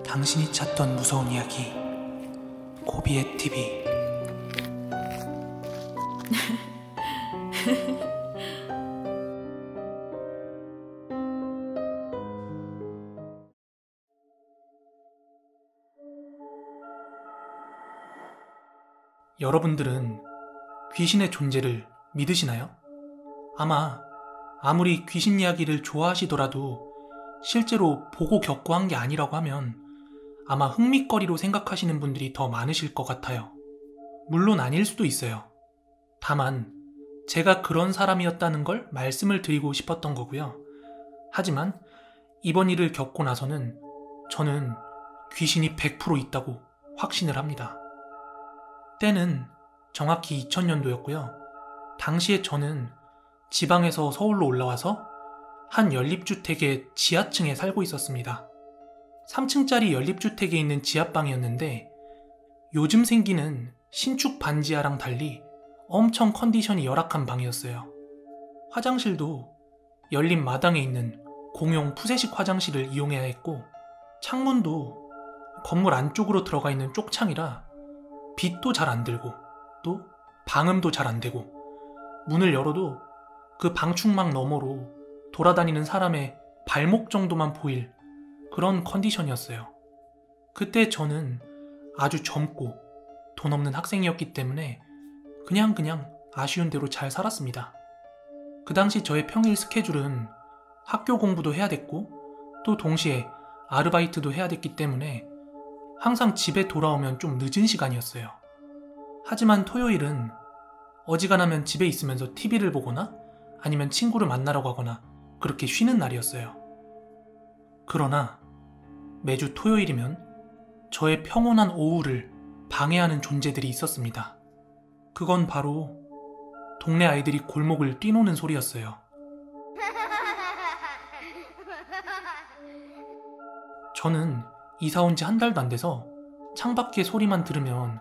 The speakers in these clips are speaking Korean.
당신이 찾던 무서운 이야기 고비의 TV. 여러분들은 귀신의 존재를 믿으시나요? 아마 아무리 귀신 이야기를 좋아하시더라도 실제로 보고 겪고 한 게 아니라고 하면 아마 흥미거리로 생각하시는 분들이 더 많으실 것 같아요. 물론 아닐 수도 있어요. 다만 제가 그런 사람이었다는 걸 말씀을 드리고 싶었던 거고요. 하지만 이번 일을 겪고 나서는 저는 귀신이 100% 있다고 확신을 합니다. 때는 정확히 2000년도였고요. 당시에 저는 지방에서 서울로 올라와서 한 연립주택의 지하층에 살고 있었습니다. 3층짜리 연립주택에 있는 지하방이었는데 요즘 생기는 신축 반지하랑 달리 엄청 컨디션이 열악한 방이었어요. 화장실도 열린 마당에 있는 공용 푸세식 화장실을 이용해야 했고 창문도 건물 안쪽으로 들어가 있는 쪽창이라 빛도 잘 안 들고 또 방음도 잘 안 되고 문을 열어도 그 방충망 너머로 돌아다니는 사람의 발목 정도만 보일 그런 컨디션이었어요. 그때 저는 아주 젊고 돈 없는 학생이었기 때문에 그냥 아쉬운 대로 잘 살았습니다. 그 당시 저의 평일 스케줄은 학교 공부도 해야 됐고 또 동시에 아르바이트도 해야 됐기 때문에 항상 집에 돌아오면 좀 늦은 시간이었어요. 하지만 토요일은 어지간하면 집에 있으면서 TV를 보거나 아니면 친구를 만나러 가거나 그렇게 쉬는 날이었어요. 그러나 매주 토요일이면 저의 평온한 오후를 방해하는 존재들이 있었습니다. 그건 바로 동네 아이들이 골목을 뛰노는 소리였어요. 저는 이사 온 지 한 달도 안 돼서 창밖의 소리만 들으면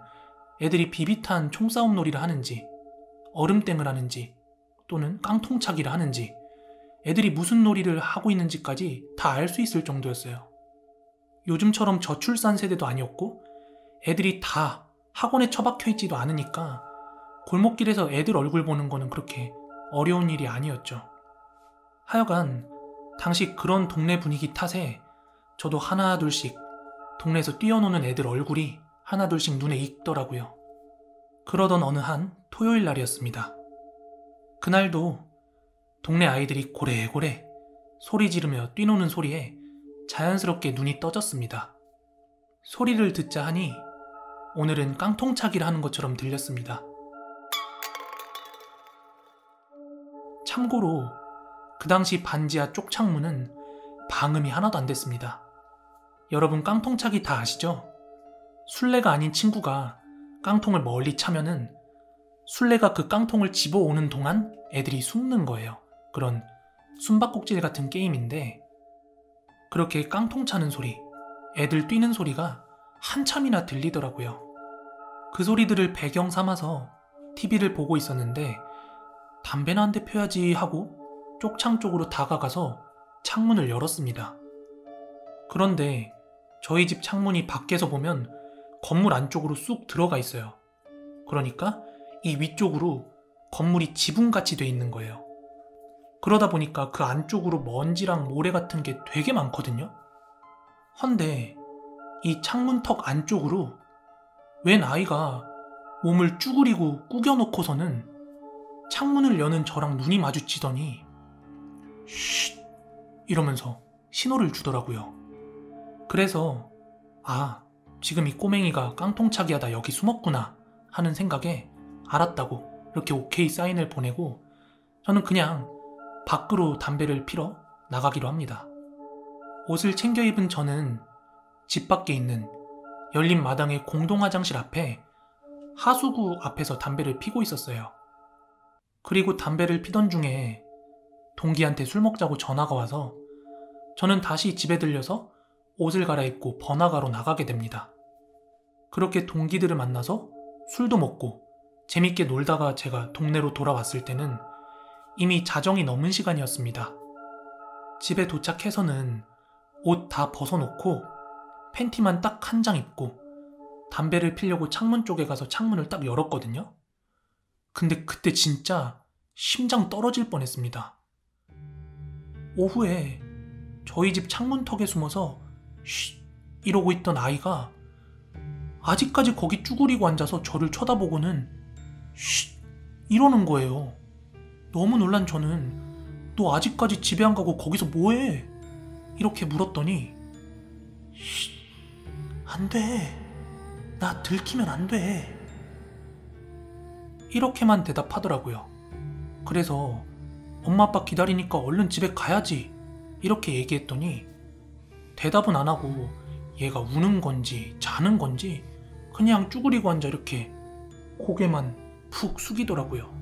애들이 비비탄 총싸움 놀이를 하는지 얼음땡을 하는지 또는 깡통차기를 하는지 애들이 무슨 놀이를 하고 있는지까지 다 알 수 있을 정도였어요. 요즘처럼 저출산 세대도 아니었고 애들이 다 학원에 처박혀 있지도 않으니까 골목길에서 애들 얼굴 보는 거는 그렇게 어려운 일이 아니었죠. 하여간 당시 그런 동네 분위기 탓에 저도 하나둘씩 동네에서 뛰어노는 애들 얼굴이 하나둘씩 눈에 익더라고요. 그러던 어느 한 토요일 날이었습니다. 그날도 동네 아이들이 고래고래 소리 지르며 뛰노는 소리에 자연스럽게 눈이 떠졌습니다. 소리를 듣자 하니 오늘은 깡통차기를 하는 것처럼 들렸습니다. 참고로 그 당시 반지하 쪽창문은 방음이 하나도 안 됐습니다. 여러분 깡통차기 다 아시죠? 술래가 아닌 친구가 깡통을 멀리 차면은 술래가 그 깡통을 집어오는 동안 애들이 숨는 거예요. 그런 숨바꼭질 같은 게임인데 그렇게 깡통 차는 소리, 애들 뛰는 소리가 한참이나 들리더라고요. 그 소리들을 배경 삼아서 TV를 보고 있었는데 담배나 한 대 펴야지 하고 쪽창 쪽으로 다가가서 창문을 열었습니다. 그런데 저희 집 창문이 밖에서 보면 건물 안쪽으로 쑥 들어가 있어요. 그러니까 이 위쪽으로 건물이 지붕같이 돼 있는 거예요. 그러다 보니까 그 안쪽으로 먼지랑 모래 같은 게 되게 많거든요. 헌데 이 창문턱 안쪽으로 웬 아이가 몸을 쭈그리고 구겨놓고서는 창문을 여는 저랑 눈이 마주치더니 쉿 이러면서 신호를 주더라고요. 그래서 지금 이 꼬맹이가 깡통차기 하다 여기 숨었구나 하는 생각에 알았다고 이렇게 오케이 사인을 보내고 저는 그냥 밖으로 담배를 피러 나가기로 합니다. 옷을 챙겨 입은 저는 집 밖에 있는 열린 마당의 공동 화장실 앞에 하수구 앞에서 담배를 피고 있었어요. 그리고 담배를 피던 중에 동기한테 술 먹자고 전화가 와서 저는 다시 집에 들려서 옷을 갈아입고 번화가로 나가게 됩니다. 그렇게 동기들을 만나서 술도 먹고 재밌게 놀다가 제가 동네로 돌아왔을 때는 이미 자정이 넘은 시간이었습니다. 집에 도착해서는 옷 다 벗어놓고 팬티만 딱 한 장 입고 담배를 피려고 창문 쪽에 가서 창문을 딱 열었거든요. 근데 그때 진짜 심장 떨어질 뻔했습니다. 오후에 저희 집 창문턱에 숨어서 쉿 이러고 있던 아이가 아직까지 거기 쭈그리고 앉아서 저를 쳐다보고는 쉿 이러는 거예요. 너무 놀란 저는 너 아직까지 집에 안 가고 거기서 뭐해? 이렇게 물었더니 쉿 안 돼. 나 들키면 안 돼. 이렇게만 대답하더라고요. 그래서 엄마 아빠 기다리니까 얼른 집에 가야지 이렇게 얘기했더니 대답은 안 하고 얘가 우는 건지 자는 건지 그냥 쭈그리고 앉아 이렇게 고개만 푹 숙이더라고요.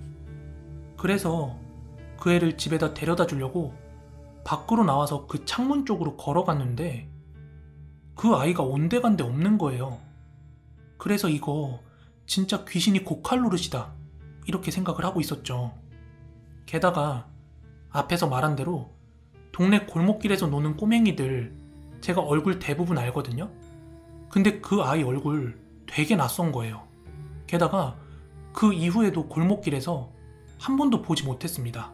그래서 그 애를 집에다 데려다 주려고 밖으로 나와서 그 창문 쪽으로 걸어갔는데 그 아이가 온데간데 없는 거예요. 그래서 이거 진짜 귀신이 고칼 노릇이다 이렇게 생각을 하고 있었죠. 게다가 앞에서 말한 대로 동네 골목길에서 노는 꼬맹이들 제가 얼굴 대부분 알거든요. 근데 그 아이 얼굴 되게 낯선 거예요. 게다가 그 이후에도 골목길에서 한 번도 보지 못했습니다.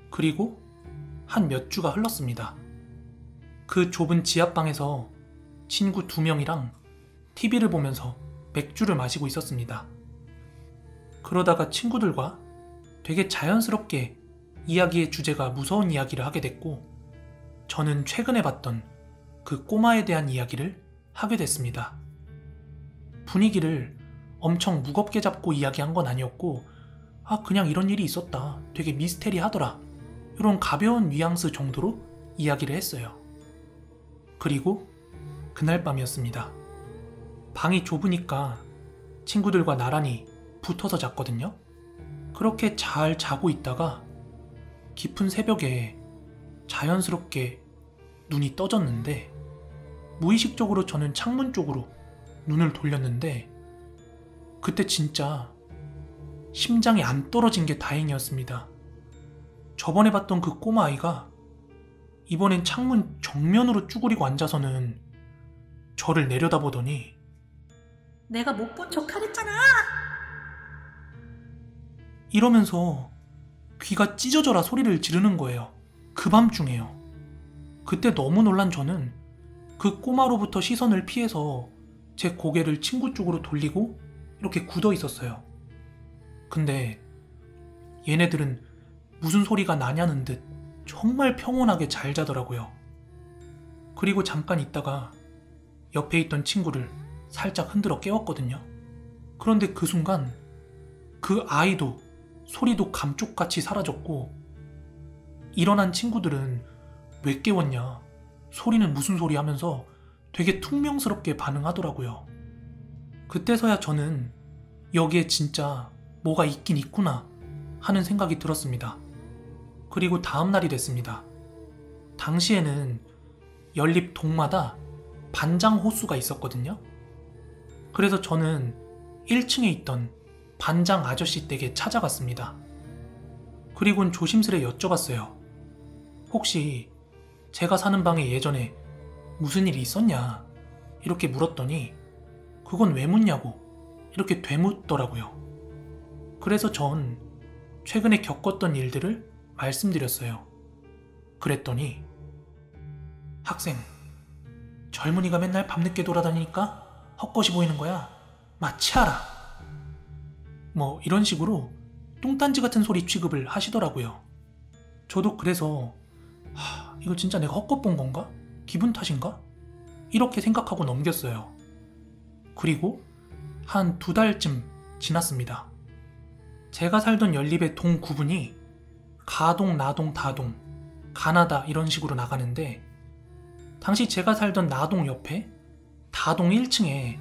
그리고 한 몇 주가 흘렀습니다. 그 좁은 지하방에서 친구 2명이랑 TV를 보면서 맥주를 마시고 있었습니다. 그러다가 친구들과 되게 자연스럽게 이야기의 주제가 무서운 이야기를 하게 됐고 저는 최근에 봤던 그 꼬마에 대한 이야기를 하게 됐습니다. 분위기를 엄청 무겁게 잡고 이야기한 건 아니었고 그냥 이런 일이 있었다. 되게 미스테리하더라. 이런 가벼운 뉘앙스 정도로 이야기를 했어요. 그리고 그날 밤이었습니다. 방이 좁으니까 친구들과 나란히 붙어서 잤거든요. 그렇게 잘 자고 있다가 깊은 새벽에 자연스럽게 눈이 떠졌는데 무의식적으로 저는 창문 쪽으로 눈을 돌렸는데 그때 진짜 심장이 안 떨어진 게 다행이었습니다. 저번에 봤던 그 꼬마아이가 이번엔 창문 정면으로 쭈그리고 앉아서는 저를 내려다보더니 내가 못 본 척 하랬잖아! 이러면서 귀가 찢어져라 소리를 지르는 거예요. 그 밤중에요. 그때 너무 놀란 저는 그 꼬마로부터 시선을 피해서 제 고개를 친구 쪽으로 돌리고 이렇게 굳어 있었어요. 근데 얘네들은 무슨 소리가 나냐는 듯 정말 평온하게 잘 자더라고요. 그리고 잠깐 있다가 옆에 있던 친구를 살짝 흔들어 깨웠거든요. 그런데 그 순간 그 아이도 소리도 감쪽같이 사라졌고 일어난 친구들은 왜 깨웠냐, 소리는 무슨 소리 하면서 되게 퉁명스럽게 반응하더라고요. 그때서야 저는 여기에 진짜 뭐가 있긴 있구나 하는 생각이 들었습니다. 그리고 다음 날이 됐습니다. 당시에는 연립 동마다 반장 호수가 있었거든요. 그래서 저는 1층에 있던 반장 아저씨 댁에 찾아갔습니다. 그리고는 조심스레 여쭤봤어요. 혹시 제가 사는 방에 예전에 무슨 일이 있었냐 이렇게 물었더니 그건 왜 묻냐고 이렇게 되묻더라고요. 그래서 전 최근에 겪었던 일들을 말씀드렸어요. 그랬더니 학생, 젊은이가 맨날 밤늦게 돌아다니니까 헛것이 보이는 거야. 마치하라. 뭐 이런 식으로 뚱딴지 같은 소리 취급을 하시더라고요. 저도 그래서 이거 진짜 내가 헛것 본 건가? 기분 탓인가? 이렇게 생각하고 넘겼어요. 그리고 한 2달쯤 지났습니다. 제가 살던 연립의 동 구분이 가동, 나동, 다동, 가나다 이런 식으로 나가는데 당시 제가 살던 나동 옆에 다동 1층에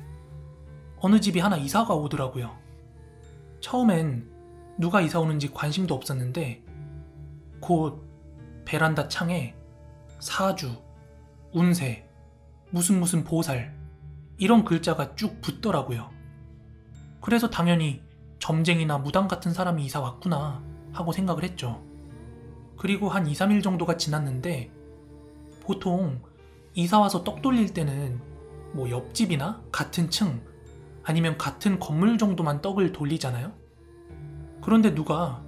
어느 집이 하나 이사가 오더라고요. 처음엔 누가 이사 오는지 관심도 없었는데 곧 베란다 창에 사주, 운세, 무슨 보살 이런 글자가 쭉 붙더라고요. 그래서 당연히 점쟁이나 무당 같은 사람이 이사 왔구나 하고 생각을 했죠. 그리고 한 2, 3일 정도가 지났는데 보통 이사 와서 떡 돌릴 때는 뭐 옆집이나 같은 층 아니면 같은 건물 정도만 떡을 돌리잖아요? 그런데 누가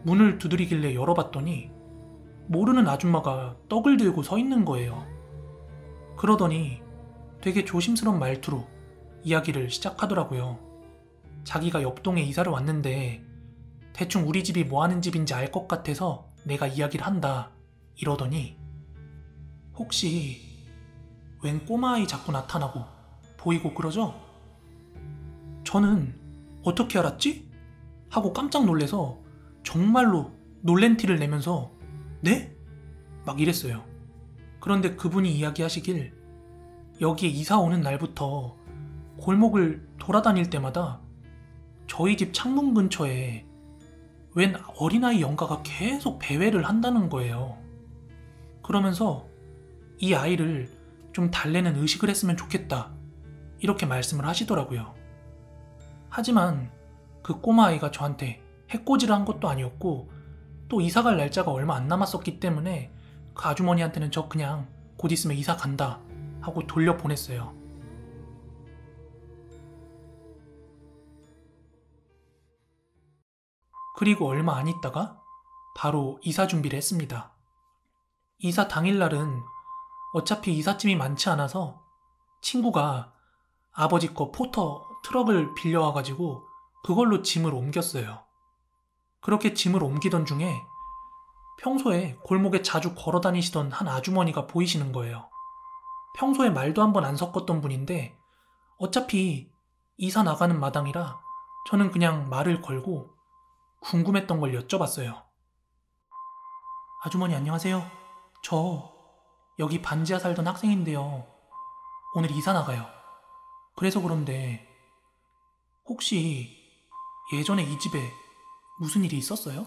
문을 두드리길래 열어봤더니 모르는 아줌마가 떡을 들고 서 있는 거예요. 그러더니 되게 조심스러운 말투로 이야기를 시작하더라고요. 자기가 옆동에 이사를 왔는데 대충 우리 집이 뭐 하는 집인지 알 것 같아서 내가 이야기를 한다 이러더니 혹시 웬 꼬마아이 자꾸 나타나고 보이고 그러죠? 저는 어떻게 알았지? 하고 깜짝 놀래서 정말로 놀랜 티를 내면서 네? 막 이랬어요. 그런데 그분이 이야기하시길 여기에 이사 오는 날부터 골목을 돌아다닐 때마다 저희 집 창문 근처에 웬 어린아이 영가가 계속 배회를 한다는 거예요. 그러면서 이 아이를 좀 달래는 의식을 했으면 좋겠다 이렇게 말씀을 하시더라고요. 하지만 그 꼬마아이가 저한테 해코지를 한 것도 아니었고 또 이사갈 날짜가 얼마 안 남았었기 때문에 그 아주머니한테는 저 그냥 곧 있으면 이사 간다 하고 돌려보냈어요. 그리고 얼마 안 있다가 바로 이사 준비를 했습니다. 이사 당일날은 어차피 이삿짐이 많지 않아서 친구가 아버지 거 포터 트럭을 빌려와가지고 그걸로 짐을 옮겼어요. 그렇게 짐을 옮기던 중에 평소에 골목에 자주 걸어 다니시던 한 아주머니가 보이시는 거예요. 평소에 말도 한 번 안 섞었던 분인데 어차피 이사 나가는 마당이라 저는 그냥 말을 걸고 궁금했던 걸 여쭤봤어요. 아주머니 안녕하세요. 저 여기 반지하 살던 학생인데요. 오늘 이사 나가요. 그래서 그런데 혹시 예전에 이 집에 무슨 일이 있었어요?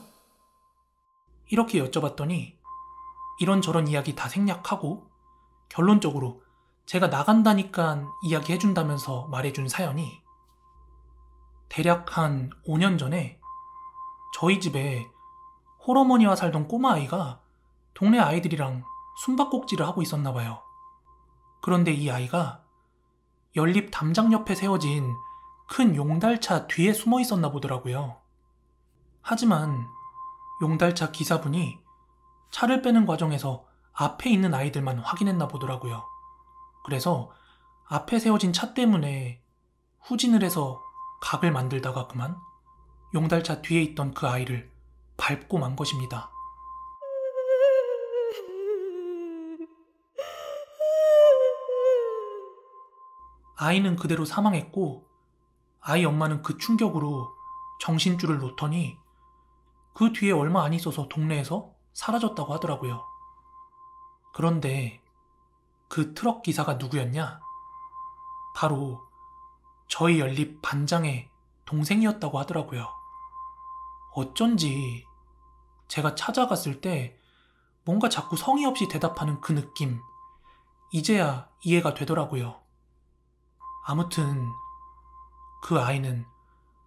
이렇게 여쭤봤더니 이런저런 이야기 다 생략하고 결론적으로 제가 나간다니까 이야기해준다면서 말해준 사연이 대략 한 5년 전에 저희 집에 홀어머니와 살던 꼬마아이가 동네 아이들이랑 숨바꼭질을 하고 있었나 봐요. 그런데 이 아이가 연립 담장 옆에 세워진 큰 용달차 뒤에 숨어 있었나 보더라고요. 하지만 용달차 기사분이 차를 빼는 과정에서 앞에 있는 아이들만 확인했나 보더라고요. 그래서 앞에 세워진 차 때문에 후진을 해서 각을 만들다가 그만 용달차 뒤에 있던 그 아이를 밟고 만 것입니다. 아이는 그대로 사망했고 아이 엄마는 그 충격으로 정신줄을 놓더니 그 뒤에 얼마 안 있어서 동네에서 사라졌다고 하더라고요. 그런데 그 트럭 기사가 누구였냐? 바로 저희 연립 반장의 동생이었다고 하더라고요. 어쩐지 제가 찾아갔을 때 뭔가 자꾸 성의 없이 대답하는 그 느낌, 이제야 이해가 되더라고요. 아무튼 그 아이는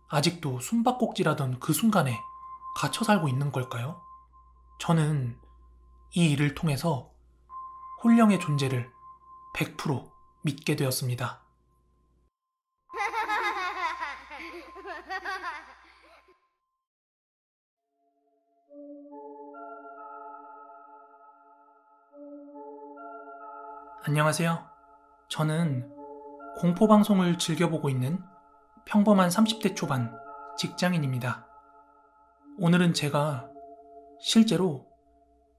아직도 숨바꼭질하던 그 순간에 갇혀 살고 있는 걸까요? 저는 이 일을 통해서 홀령의 존재를 100% 믿게 되었습니다. 안녕하세요. 저는 공포방송을 즐겨보고 있는 평범한 30대 초반 직장인입니다. 오늘은 제가 실제로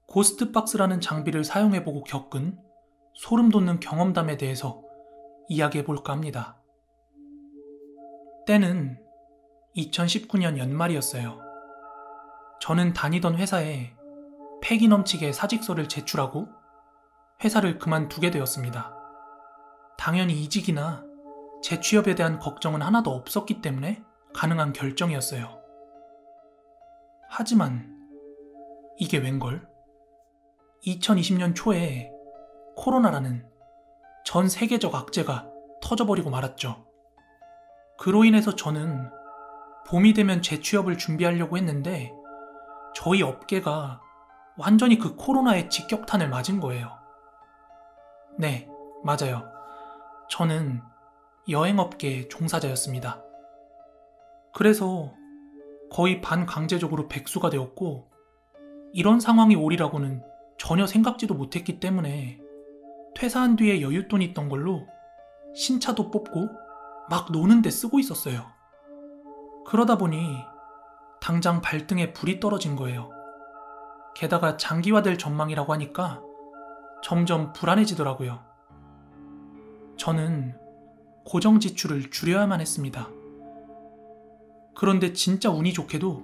고스트박스라는 장비를 사용해보고 겪은 소름 돋는 경험담에 대해서 이야기해볼까 합니다. 때는 2019년 연말이었어요. 저는 다니던 회사에 패기 넘치게 사직서를 제출하고 회사를 그만두게 되었습니다. 당연히 이직이나 재취업에 대한 걱정은 하나도 없었기 때문에 가능한 결정이었어요. 하지만 이게 웬걸? 2020년 초에 코로나라는 전 세계적 악재가 터져버리고 말았죠. 그로 인해서 저는 봄이 되면 재취업을 준비하려고 했는데 저희 업계가 완전히 그 코로나의 직격탄을 맞은 거예요. 네, 맞아요. 저는 여행업계 종사자였습니다. 그래서 거의 반강제적으로 백수가 되었고, 이런 상황이 오리라고는 전혀 생각지도 못했기 때문에 퇴사한 뒤에 여윳돈 있던 걸로 신차도 뽑고 막 노는데 쓰고 있었어요. 그러다 보니 당장 발등에 불이 떨어진 거예요. 게다가 장기화될 전망이라고 하니까 점점 불안해지더라고요. 저는 고정 지출을 줄여야만 했습니다. 그런데 진짜 운이 좋게도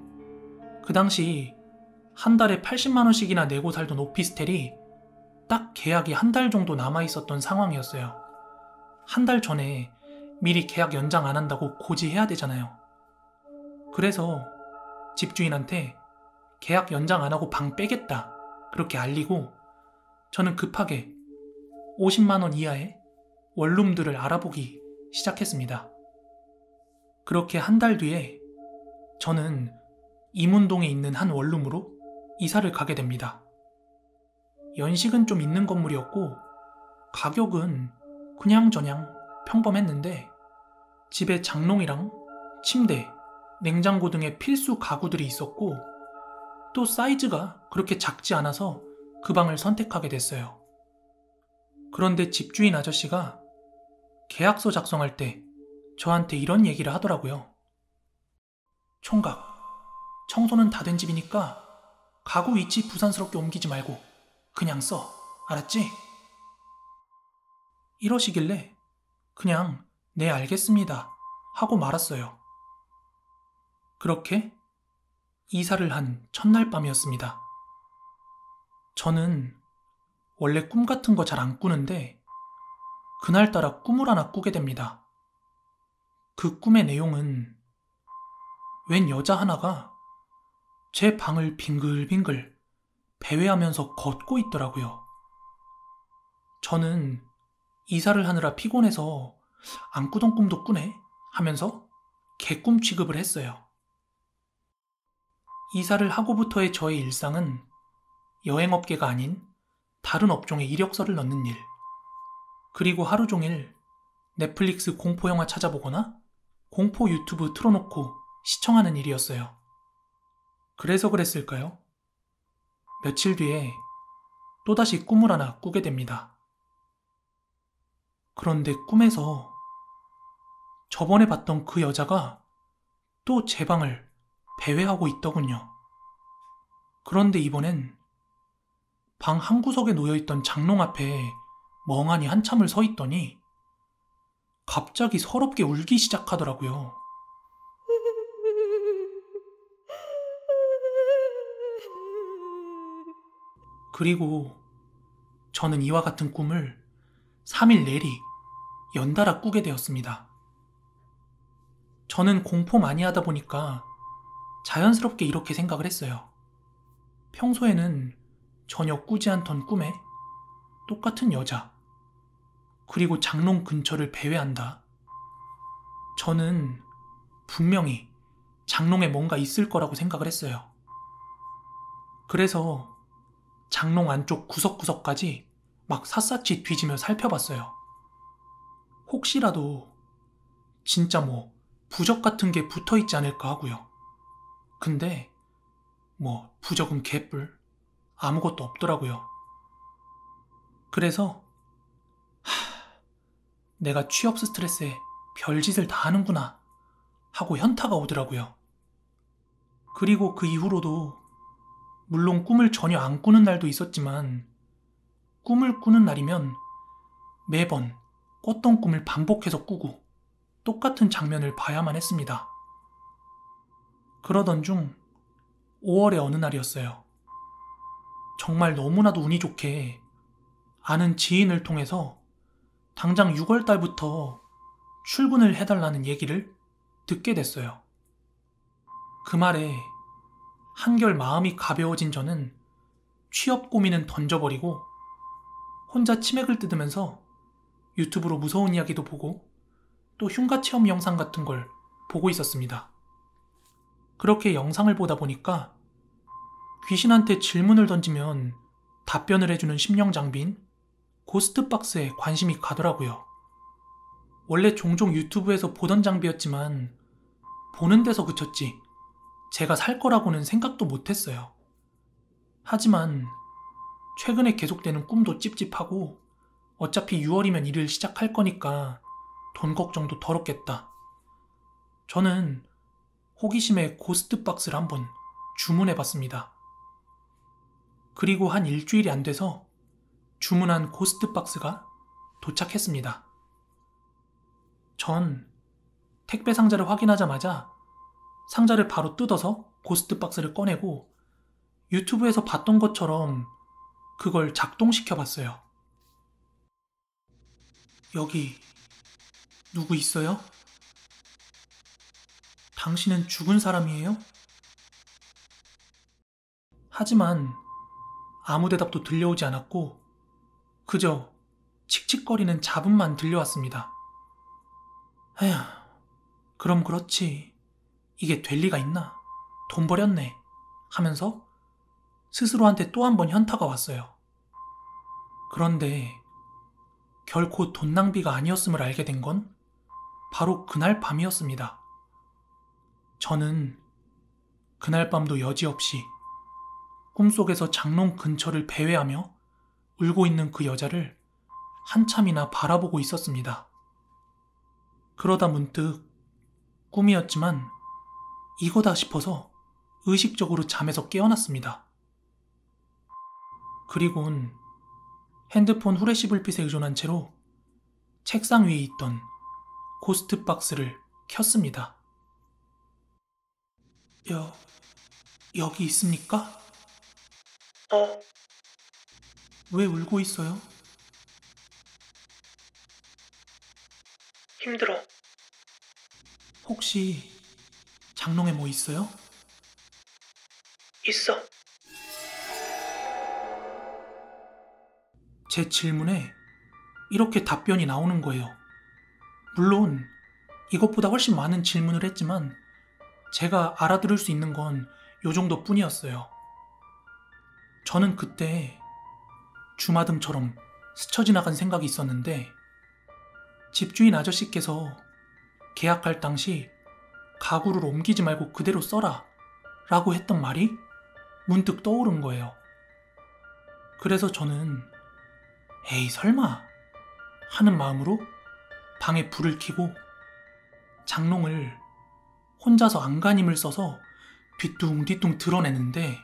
그 당시 한 달에 80만 원씩이나 내고 살던 오피스텔이 딱 계약이 한 달 정도 남아 있었던 상황이었어요. 한 달 전에 미리 계약 연장 안 한다고 고지해야 되잖아요. 그래서 집주인한테 계약 연장 안 하고 방 빼겠다 그렇게 알리고 저는 급하게 50만 원 이하의 원룸들을 알아보기 시작했습니다. 그렇게 한 달 뒤에 저는 이문동에 있는 한 원룸으로 이사를 가게 됩니다. 연식은 좀 있는 건물이었고 가격은 그냥저냥 평범했는데 집에 장롱이랑 침대, 냉장고 등의 필수 가구들이 있었고 또 사이즈가 그렇게 작지 않아서 그 방을 선택하게 됐어요. 그런데 집주인 아저씨가 계약서 작성할 때 저한테 이런 얘기를 하더라고요. 총각, 청소는 다 된 집이니까 가구 위치 부산스럽게 옮기지 말고 그냥 써. 알았지? 이러시길래 그냥 네 알겠습니다 하고 말았어요. 그렇게 이사를 한 첫날 밤이었습니다. 저는 원래 꿈 같은 거 잘 안 꾸는데 그날따라 꿈을 하나 꾸게 됩니다. 그 꿈의 내용은 웬 여자 하나가 제 방을 빙글빙글 배회하면서 걷고 있더라고요. 저는 이사를 하느라 피곤해서 안 꾸던 꿈도 꾸네 하면서 개꿈 취급을 했어요. 이사를 하고부터의 저의 일상은 여행업계가 아닌 다른 업종에 이력서를 넣는 일, 그리고 하루 종일 넷플릭스 공포영화 찾아보거나 공포 유튜브 틀어놓고 시청하는 일이었어요. 그래서 그랬을까요? 며칠 뒤에 또다시 꿈을 하나 꾸게 됩니다. 그런데 꿈에서 저번에 봤던 그 여자가 또 제 방을 배회하고 있더군요. 그런데 이번엔 방 한 구석에 놓여있던 장롱 앞에 멍하니 한참을 서 있더니 갑자기 서럽게 울기 시작하더라고요. 그리고 저는 이와 같은 꿈을 3일 내리 연달아 꾸게 되었습니다. 저는 공포 많이 하다 보니까 자연스럽게 이렇게 생각을 했어요. 평소에는 전혀 꾸지 않던 꿈에 똑같은 여자, 그리고 장롱 근처를 배회한다. 저는 분명히 장롱에 뭔가 있을 거라고 생각을 했어요. 그래서 장롱 안쪽 구석구석까지 막 샅샅이 뒤지며 살펴봤어요. 혹시라도 진짜 뭐 부적 같은 게 붙어 있지 않을까 하고요. 근데 뭐 부적은 개뿔 아무것도 없더라고요. 그래서 내가 취업 스트레스에 별짓을 다 하는구나 하고 현타가 오더라고요. 그리고 그 이후로도 물론 꿈을 전혀 안 꾸는 날도 있었지만 꿈을 꾸는 날이면 매번 꿨던 꿈을 반복해서 꾸고 똑같은 장면을 봐야만 했습니다. 그러던 중 5월의 어느 날이었어요. 정말 너무나도 운이 좋게 아는 지인을 통해서 당장 6월 달부터 출근을 해달라는 얘기를 듣게 됐어요. 그 말에 한결 마음이 가벼워진 저는 취업 고민은 던져버리고 혼자 치맥을 뜯으면서 유튜브로 무서운 이야기도 보고 또 흉가 체험 영상 같은 걸 보고 있었습니다. 그렇게 영상을 보다 보니까 귀신한테 질문을 던지면 답변을 해주는 심령 장비인 고스트박스에 관심이 가더라고요. 원래 종종 유튜브에서 보던 장비였지만 보는 데서 그쳤지 제가 살 거라고는 생각도 못했어요. 하지만 최근에 계속되는 꿈도 찝찝하고 어차피 6월이면 일을 시작할 거니까 돈 걱정도 덜었겠다. 저는 호기심에 고스트박스를 한번 주문해봤습니다. 그리고 한 일주일이 안 돼서 주문한 고스트박스가 도착했습니다. 전 택배 상자를 확인하자마자 상자를 바로 뜯어서 고스트박스를 꺼내고 유튜브에서 봤던 것처럼 그걸 작동시켜 봤어요. 여기 누구 있어요? 당신은 죽은 사람이에요? 하지만 아무 대답도 들려오지 않았고 그저 칙칙거리는 잡음만 들려왔습니다. 에휴, 그럼 그렇지. 이게 될 리가 있나? 돈 버렸네. 하면서 스스로한테 또 한 번 현타가 왔어요. 그런데 결코 돈 낭비가 아니었음을 알게 된 건 바로 그날 밤이었습니다. 저는 그날 밤도 여지없이 꿈속에서 장롱 근처를 배회하며 울고 있는 그 여자를 한참이나 바라보고 있었습니다. 그러다 문득 꿈이었지만 이거다 싶어서 의식적으로 잠에서 깨어났습니다. 그리곤 핸드폰 후레쉬 불빛에 의존한 채로 책상 위에 있던 고스트박스를 켰습니다. 여기 있습니까? 왜 울고 있어요? 힘들어. 혹시 장롱에 뭐 있어요? 있어. 제 질문에 이렇게 답변이 나오는 거예요. 물론 이것보다 훨씬 많은 질문을 했지만 제가 알아들을 수 있는 건 요 정도 뿐이었어요. 저는 그때 주마등처럼 스쳐 지나간 생각이 있었는데 집주인 아저씨께서 계약할 당시 가구를 옮기지 말고 그대로 써라 라고 했던 말이 문득 떠오른 거예요. 그래서 저는 에이 설마 하는 마음으로 방에 불을 켜고 장롱을 혼자서 안간힘을 써서 뒤뚱뒤뚱 드러내는데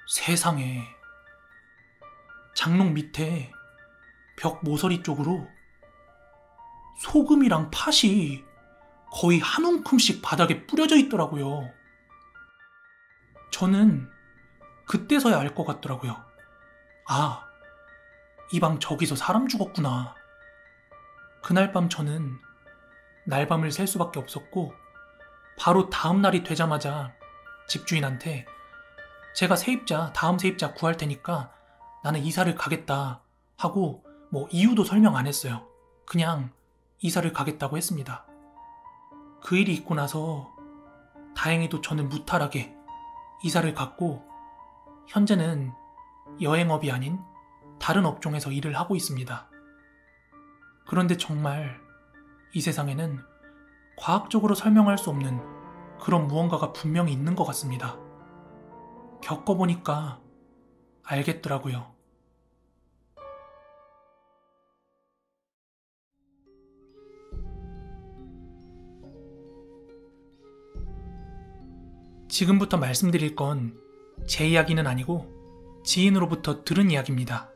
세상에 장롱 밑에 벽 모서리 쪽으로 소금이랑 팥이 거의 한 움큼씩 바닥에 뿌려져 있더라고요. 저는 그때서야 알 것 같더라고요. 아, 이 방 저기서 사람 죽었구나. 그날 밤 저는 날밤을 샐 수밖에 없었고 바로 다음 날이 되자마자 집주인한테 제가 다음 세입자 구할 테니까 나는 이사를 가겠다 하고 뭐 이유도 설명 안 했어요. 그냥 이사를 가겠다고 했습니다. 그 일이 있고 나서 다행히도 저는 무탈하게 이사를 갔고 현재는 여행업이 아닌 다른 업종에서 일을 하고 있습니다. 그런데 정말 이 세상에는 과학적으로 설명할 수 없는 그런 무언가가 분명히 있는 것 같습니다. 겪어보니까 알겠더라고요. 지금부터 말씀드릴 건 제 이야기는 아니고 지인으로부터 들은 이야기입니다.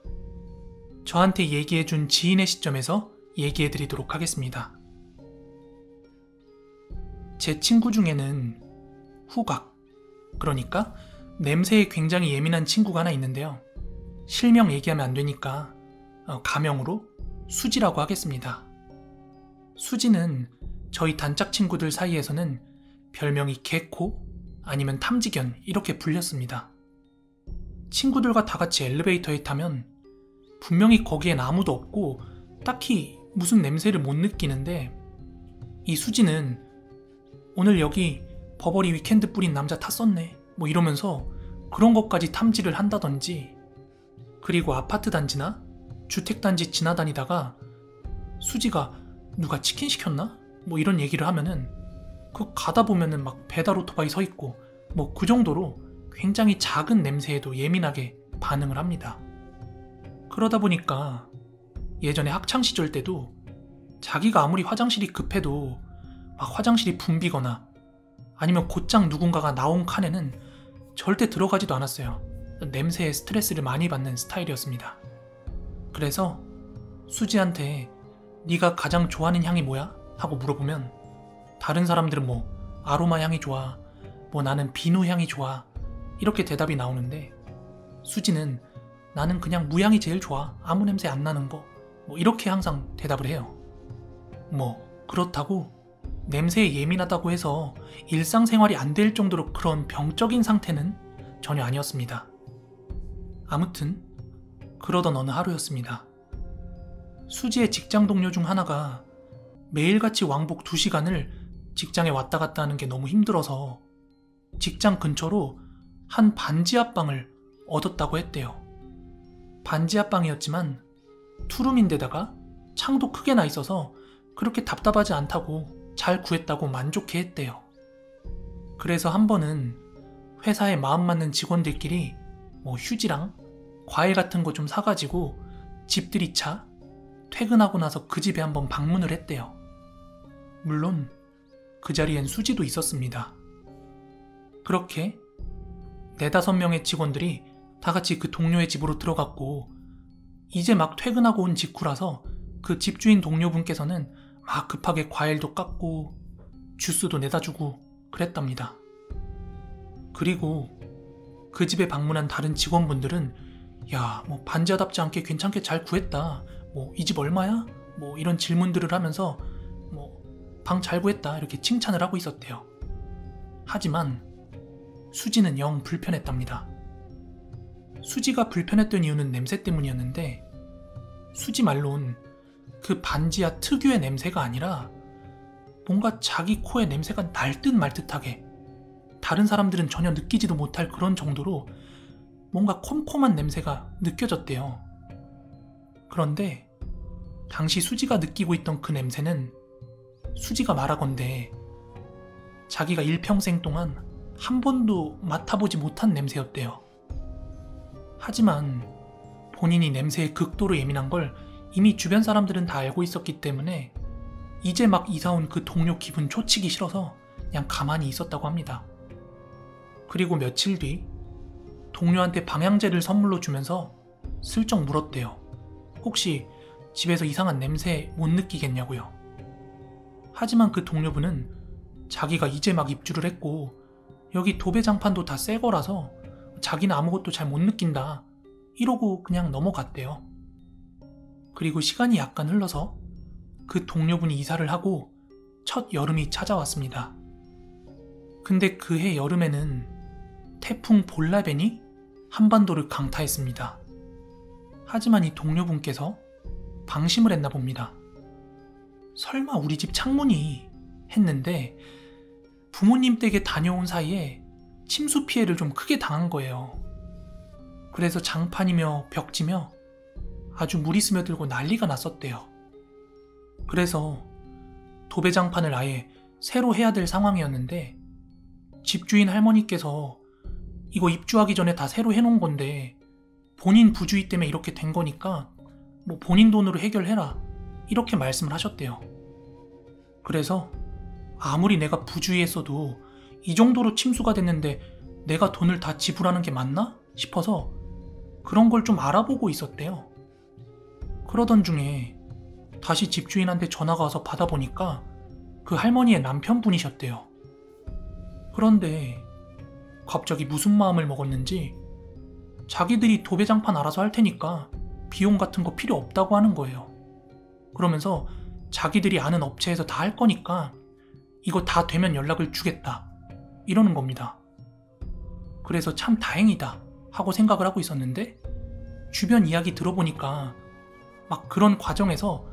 저한테 얘기해준 지인의 시점에서 얘기해드리도록 하겠습니다. 제 친구 중에는 후각, 그러니까 냄새에 굉장히 예민한 친구가 하나 있는데요. 실명 얘기하면 안 되니까 가명으로 수지라고 하겠습니다. 수지는 저희 단짝 친구들 사이에서는 별명이 개코 아니면 탐지견 이렇게 불렸습니다. 친구들과 다 같이 엘리베이터에 타면 분명히 거기엔 아무도 없고 딱히 무슨 냄새를 못 느끼는데 이 수지는 오늘 여기 버버리 위켄드 뿌린 남자 탔었네 뭐 이러면서 그런 것까지 탐지를 한다든지, 그리고 아파트 단지나 주택단지 지나다니다가 수지가 누가 치킨 시켰나? 뭐 이런 얘기를 하면은 그 가다 보면은 막 배달 오토바이 서 있고 뭐 그 정도로 굉장히 작은 냄새에도 예민하게 반응을 합니다. 그러다 보니까 예전에 학창시절 때도 자기가 아무리 화장실이 급해도 막 화장실이 붐비거나 아니면 곧장 누군가가 나온 칸에는 절대 들어가지도 않았어요. 냄새에 스트레스를 많이 받는 스타일이었습니다. 그래서 수지한테 네가 가장 좋아하는 향이 뭐야? 하고 물어보면 다른 사람들은 뭐 아로마 향이 좋아, 뭐 나는 비누 향이 좋아 이렇게 대답이 나오는데 수지는 나는 그냥 무향이 제일 좋아, 아무 냄새 안 나는 거, 뭐 이렇게 항상 대답을 해요. 뭐 그렇다고 냄새에 예민하다고 해서 일상생활이 안 될 정도로 그런 병적인 상태는 전혀 아니었습니다. 아무튼 그러던 어느 하루였습니다. 수지의 직장 동료 중 하나가 매일같이 왕복 2시간을 직장에 왔다 갔다 하는 게 너무 힘들어서 직장 근처로 한 반지하방을 얻었다고 했대요. 반지하방이었지만 투룸인데다가 창도 크게 나 있어서 그렇게 답답하지 않다고 잘 구했다고 만족해 했대요. 그래서 한 번은 회사에 마음 맞는 직원들끼리 뭐 휴지랑 과일 같은 거 좀 사가지고 집들이차 퇴근하고 나서 그 집에 한번 방문을 했대요. 물론 그 자리엔 수지도 있었습니다. 그렇게 4-5명의 직원들이 다 같이 그 동료의 집으로 들어갔고 이제 막 퇴근하고 온 직후라서 그 집주인 동료분께서는 막 급하게 과일도 깎고 주스도 내다주고 그랬답니다. 그리고 그 집에 방문한 다른 직원분들은 야, 뭐 반지하답지 않게 괜찮게 잘 구했다. 뭐 이 집 얼마야? 뭐 이런 질문들을 하면서 뭐 방 잘 구했다 이렇게 칭찬을 하고 있었대요. 하지만 수지는 영 불편했답니다. 수지가 불편했던 이유는 냄새 때문이었는데 수지 말론 그 반지하 특유의 냄새가 아니라 뭔가 자기 코에 냄새가 날 듯 말 듯하게 다른 사람들은 전혀 느끼지도 못할 그런 정도로 뭔가 콤콤한 냄새가 느껴졌대요. 그런데 당시 수지가 느끼고 있던 그 냄새는 수지가 말하건대 자기가 일평생 동안 한 번도 맡아보지 못한 냄새였대요. 하지만 본인이 냄새에 극도로 예민한 걸 이미 주변 사람들은 다 알고 있었기 때문에 이제 막 이사온 그 동료 기분 초치기 싫어서 그냥 가만히 있었다고 합니다. 그리고 며칠 뒤 동료한테 방향제를 선물로 주면서 슬쩍 물었대요. 혹시 집에서 이상한 냄새 못 느끼겠냐고요. 하지만 그 동료분은 자기가 이제 막 입주를 했고 여기 도배장판도 다 새 거라서 자기는 아무것도 잘 못 느낀다 이러고 그냥 넘어갔대요. 그리고 시간이 약간 흘러서 그 동료분이 이사를 하고 첫 여름이 찾아왔습니다. 근데 그해 여름에는 태풍 볼라벤이 한반도를 강타했습니다. 하지만 이 동료분께서 방심을 했나 봅니다. 설마 우리 집 창문이 했는데 부모님 댁에 다녀온 사이에 침수 피해를 좀 크게 당한 거예요. 그래서 장판이며 벽지며 아주 물이 스며들고 난리가 났었대요. 그래서 도배장판을 아예 새로 해야 될 상황이었는데 집주인 할머니께서 이거 입주하기 전에 다 새로 해놓은 건데 본인 부주의 때문에 이렇게 된 거니까 뭐 본인 돈으로 해결해라 이렇게 말씀을 하셨대요. 그래서 아무리 내가 부주의했어도 이 정도로 침수가 됐는데 내가 돈을 다 지불하는 게 맞나 싶어서 그런 걸 좀 알아보고 있었대요. 그러던 중에 다시 집주인한테 전화가 와서 받아보니까 그 할머니의 남편분이셨대요. 그런데 갑자기 무슨 마음을 먹었는지 자기들이 도배장판 알아서 할 테니까 비용 같은 거 필요 없다고 하는 거예요. 그러면서 자기들이 아는 업체에서 다 할 거니까 이거 다 되면 연락을 주겠다 이러는 겁니다. 그래서 참 다행이다 하고 생각을 하고 있었는데 주변 이야기 들어보니까 막 그런 과정에서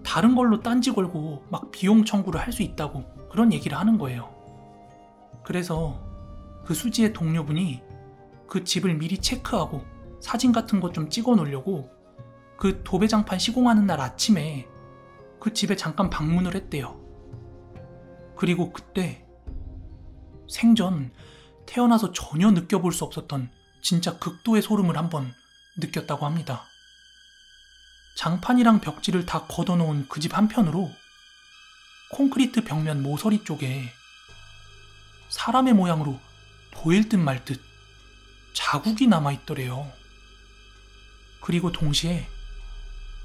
다른 걸로 딴지 걸고 막 비용 청구를 할 수 있다고 그런 얘기를 하는 거예요. 그래서 그 수지의 동료분이 그 집을 미리 체크하고 사진 같은 것 좀 찍어 놓으려고 그 도배장판 시공하는 날 아침에 그 집에 잠깐 방문을 했대요. 그리고 그때 생전 태어나서 전혀 느껴볼 수 없었던 진짜 극도의 소름을 한번 느꼈다고 합니다. 장판이랑 벽지를 다 걷어놓은 그 집 한편으로 콘크리트 벽면 모서리 쪽에 사람의 모양으로 보일 듯 말 듯 자국이 남아있더래요. 그리고 동시에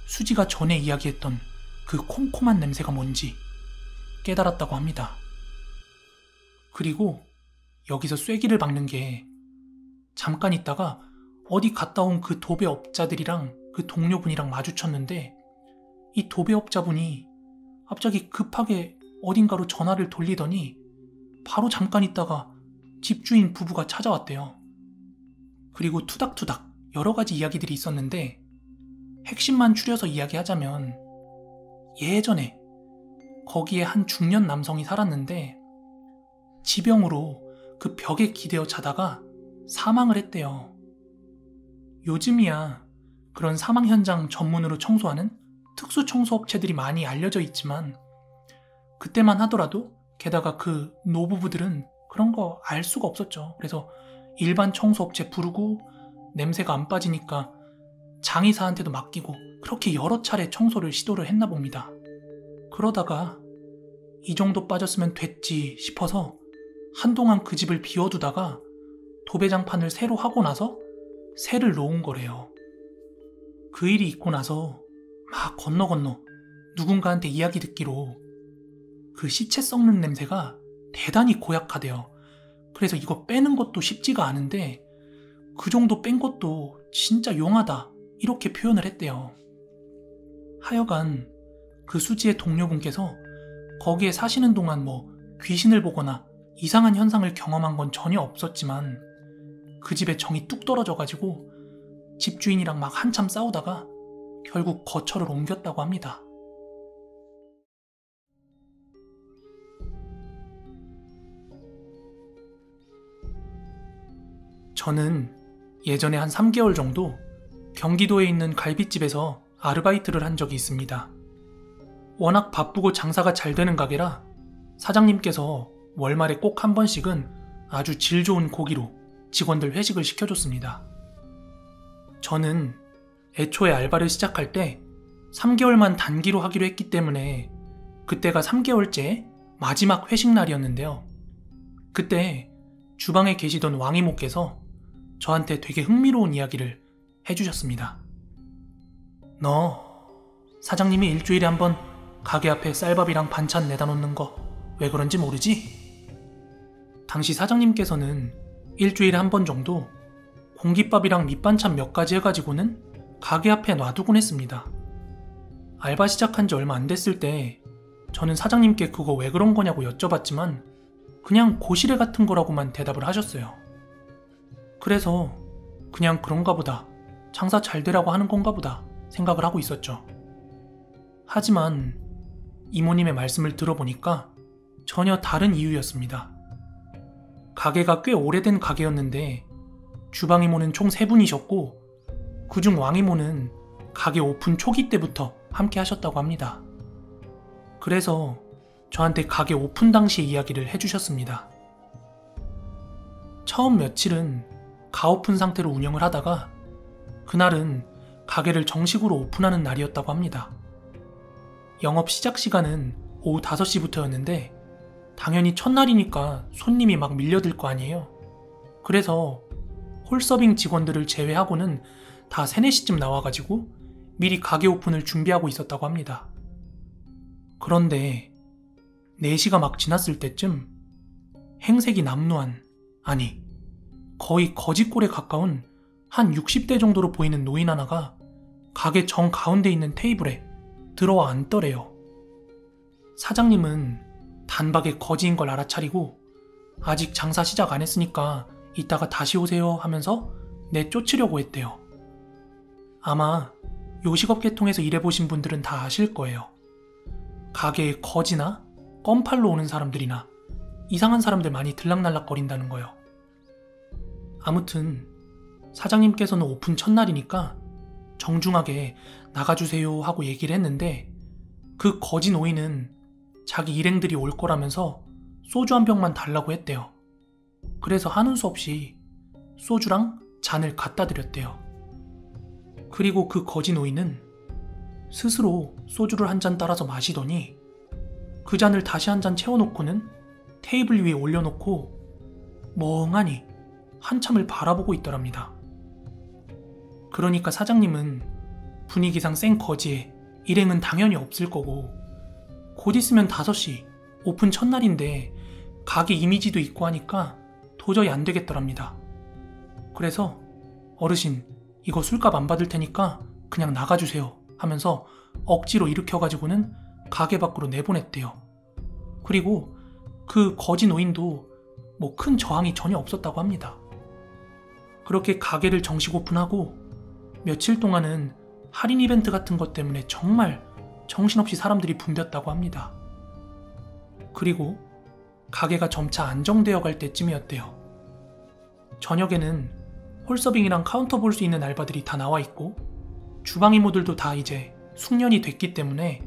수지가 전에 이야기했던 그 콤콤한 냄새가 뭔지 깨달았다고 합니다. 그리고 여기서 쐐기를 박는 게 잠깐 있다가 어디 갔다 온 그 도배업자들이랑 그 동료분이랑 마주쳤는데 이 도배업자분이 갑자기 급하게 어딘가로 전화를 돌리더니 바로 잠깐 있다가 집주인 부부가 찾아왔대요. 그리고 투닥투닥 여러 가지 이야기들이 있었는데 핵심만 추려서 이야기하자면 예전에 거기에 한 중년 남성이 살았는데 지병으로 그 벽에 기대어 자다가 사망을 했대요. 요즘이야 그런 사망 현장 전문으로 청소하는 특수 청소업체들이 많이 알려져 있지만 그때만 하더라도 게다가 그 노부부들은 그런 거 알 수가 없었죠. 그래서 일반 청소업체 부르고 냄새가 안 빠지니까 장의사한테도 맡기고 그렇게 여러 차례 청소를 시도를 했나 봅니다. 그러다가 이 정도 빠졌으면 됐지 싶어서 한동안 그 집을 비워두다가 도배장판을 새로 하고 나서 새를 놓은 거래요. 그 일이 있고 나서 막 건너 누군가한테 이야기 듣기로 그 시체 썩는 냄새가 대단히 고약하대요. 그래서 이거 빼는 것도 쉽지가 않은데 그 정도 뺀 것도 진짜 용하다 이렇게 표현을 했대요. 하여간 그 수지의 동료분께서 거기에 사시는 동안 뭐 귀신을 보거나 이상한 현상을 경험한 건 전혀 없었지만 그 집에 정이 뚝 떨어져가지고 집주인이랑 막 한참 싸우다가 결국 거처를 옮겼다고 합니다. 저는 예전에 한 3개월 정도 경기도에 있는 갈빗집에서 아르바이트를 한 적이 있습니다. 워낙 바쁘고 장사가 잘 되는 가게라 사장님께서 월말에 꼭 한 번씩은 아주 질 좋은 고기로 직원들 회식을 시켜줬습니다. 저는 애초에 알바를 시작할 때 3개월만 단기로 하기로 했기 때문에 그때가 3개월째 마지막 회식 날이었는데요. 그때 주방에 계시던 왕이모께서 저한테 되게 흥미로운 이야기를 해주셨습니다. 너 사장님이 일주일에 한 번 가게 앞에 쌀밥이랑 반찬 내다 놓는 거 왜 그런지 모르지? 당시 사장님께서는 일주일에 한 번 정도 공깃밥이랑 밑반찬 몇 가지 해가지고는 가게 앞에 놔두곤 했습니다. 알바 시작한 지 얼마 안 됐을 때 저는 사장님께 그거 왜 그런 거냐고 여쭤봤지만 그냥 고시래 같은 거라고만 대답을 하셨어요. 그래서 그냥 그런가 보다, 장사 잘 되라고 하는 건가 보다 생각을 하고 있었죠. 하지만 이모님의 말씀을 들어보니까 전혀 다른 이유였습니다. 가게가 꽤 오래된 가게였는데 주방 이모는 총 3분이셨고 그중 왕 이모는 가게 오픈 초기 때부터 함께 하셨다고 합니다. 그래서 저한테 가게 오픈 당시 이야기를 해주셨습니다. 처음 며칠은 가오픈 상태로 운영을 하다가 그날은 가게를 정식으로 오픈하는 날이었다고 합니다. 영업 시작 시간은 오후 5시부터였는데 당연히 첫날이니까 손님이 막 밀려들 거 아니에요. 그래서 홀서빙 직원들을 제외하고는 다 3, 4시쯤 나와가지고 미리 가게 오픈을 준비하고 있었다고 합니다. 그런데 4시가 막 지났을 때쯤 행색이 남루한, 아니 거의 거짓골에 가까운 한 60대 정도로 보이는 노인 하나가 가게 정 가운데 있는 테이블에 들어와 앉더래요. 사장님은 단박에 거지인 걸 알아차리고 아직 장사 시작 안 했으니까 이따가 다시 오세요 하면서 내쫓으려고 했대요. 아마 요식업 계통에서 일해보신 분들은 다 아실 거예요. 가게에 거지나 껌팔로 오는 사람들이나 이상한 사람들 많이 들락날락거린다는 거요. 아무튼 사장님께서는 오픈 첫날이니까 정중하게 나가주세요 하고 얘기를 했는데 그 거지 노인은 자기 일행들이 올 거라면서 소주 한 병만 달라고 했대요. 그래서 하는 수 없이 소주랑 잔을 갖다 드렸대요. 그리고 그 거지 노인은 스스로 소주를 한 잔 따라서 마시더니 그 잔을 다시 한 잔 채워놓고는 테이블 위에 올려놓고 멍하니 한참을 바라보고 있더랍니다. 그러니까 사장님은 분위기상 센 거지에 일행은 당연히 없을 거고 곧 있으면 5시 오픈 첫날인데 가게 이미지도 있고 하니까 도저히 안 되겠더랍니다. 그래서 어르신 이거 술값 안 받을 테니까 그냥 나가주세요 하면서 억지로 일으켜가지고는 가게 밖으로 내보냈대요. 그리고 그 거지 노인도 뭐 큰 저항이 전혀 없었다고 합니다. 그렇게 가게를 정식 오픈하고 며칠 동안은 할인 이벤트 같은 것 때문에 정말 정신없이 사람들이 붐볐다고 합니다. 그리고 가게가 점차 안정되어 갈 때쯤이었대요. 저녁에는 홀서빙이랑 카운터 볼 수 있는 알바들이 다 나와 있고 주방 이모들도 다 이제 숙련이 됐기 때문에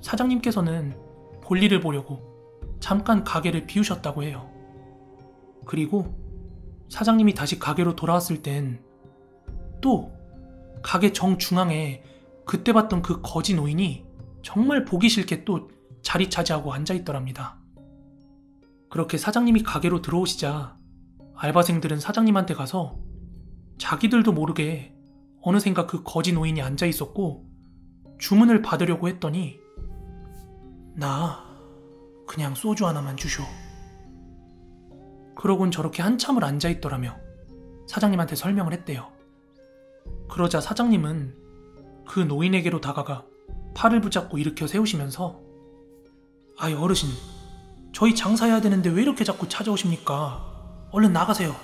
사장님께서는 볼일을 보려고 잠깐 가게를 비우셨다고 해요. 그리고 사장님이 다시 가게로 돌아왔을 땐 또 가게 정중앙에 그때 봤던 그 거지 노인이 정말 보기 싫게 또 자리 차지하고 앉아있더랍니다. 그렇게 사장님이 가게로 들어오시자 알바생들은 사장님한테 가서 자기들도 모르게 어느샌가 그 거지 노인이 앉아있었고 주문을 받으려고 했더니 나 그냥 소주 하나만 주쇼. 그러곤 저렇게 한참을 앉아있더라며 사장님한테 설명을 했대요. 그러자 사장님은 그 노인에게로 다가가 팔을 붙잡고 일으켜 세우시면서 아이 어르신 저희 장사해야 되는데 왜 이렇게 자꾸 찾아오십니까? 얼른 나가세요.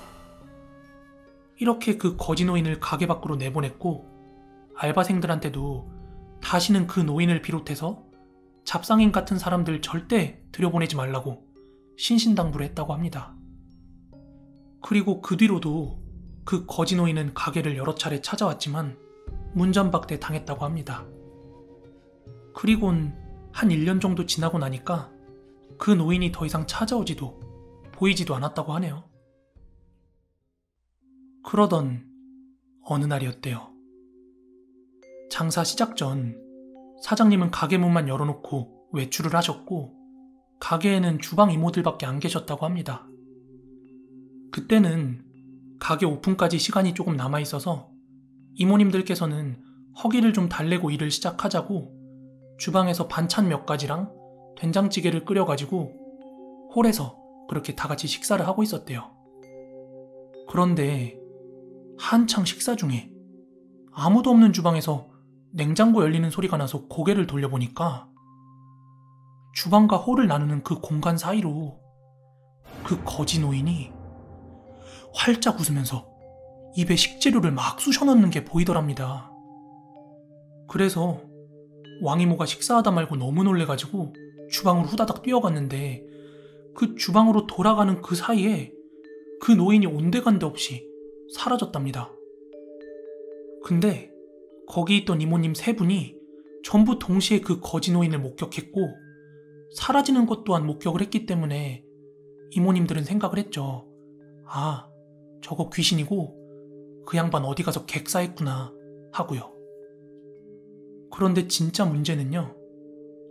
이렇게 그 거지 노인을 가게 밖으로 내보냈고 알바생들한테도 다시는 그 노인을 비롯해서 잡상인 같은 사람들 절대 들여보내지 말라고 신신당부를 했다고 합니다. 그리고 그 뒤로도 그 거지 노인은 가게를 여러 차례 찾아왔지만 문전박대 당했다고 합니다. 그리곤 한 1년 정도 지나고 나니까 그 노인이 더 이상 찾아오지도 보이지도 않았다고 하네요. 그러던 어느 날이었대요. 장사 시작 전 사장님은 가게 문만 열어놓고 외출을 하셨고 가게에는 주방 이모들밖에 안 계셨다고 합니다. 그때는 가게 오픈까지 시간이 조금 남아있어서 이모님들께서는 허기를 좀 달래고 일을 시작하자고 주방에서 반찬 몇 가지랑 된장찌개를 끓여가지고 홀에서 그렇게 다 같이 식사를 하고 있었대요. 그런데 한창 식사 중에 아무도 없는 주방에서 냉장고 열리는 소리가 나서 고개를 돌려보니까 주방과 홀을 나누는 그 공간 사이로 그 거지 노인이 활짝 웃으면서 입에 식재료를 막 쑤셔넣는 게 보이더랍니다. 그래서 왕이모가 식사하다 말고 너무 놀래가지고 주방으로 후다닥 뛰어갔는데 그 주방으로 돌아가는 그 사이에 그 노인이 온데간데 없이 사라졌답니다. 근데 거기 있던 이모님 3분이 전부 동시에 그 거지 노인을 목격했고 사라지는 것 또한 목격을 했기 때문에 이모님들은 생각을 했죠. 아, 저거 귀신이고 그 양반 어디 가서 객사했구나 하고요. 그런데 진짜 문제는요.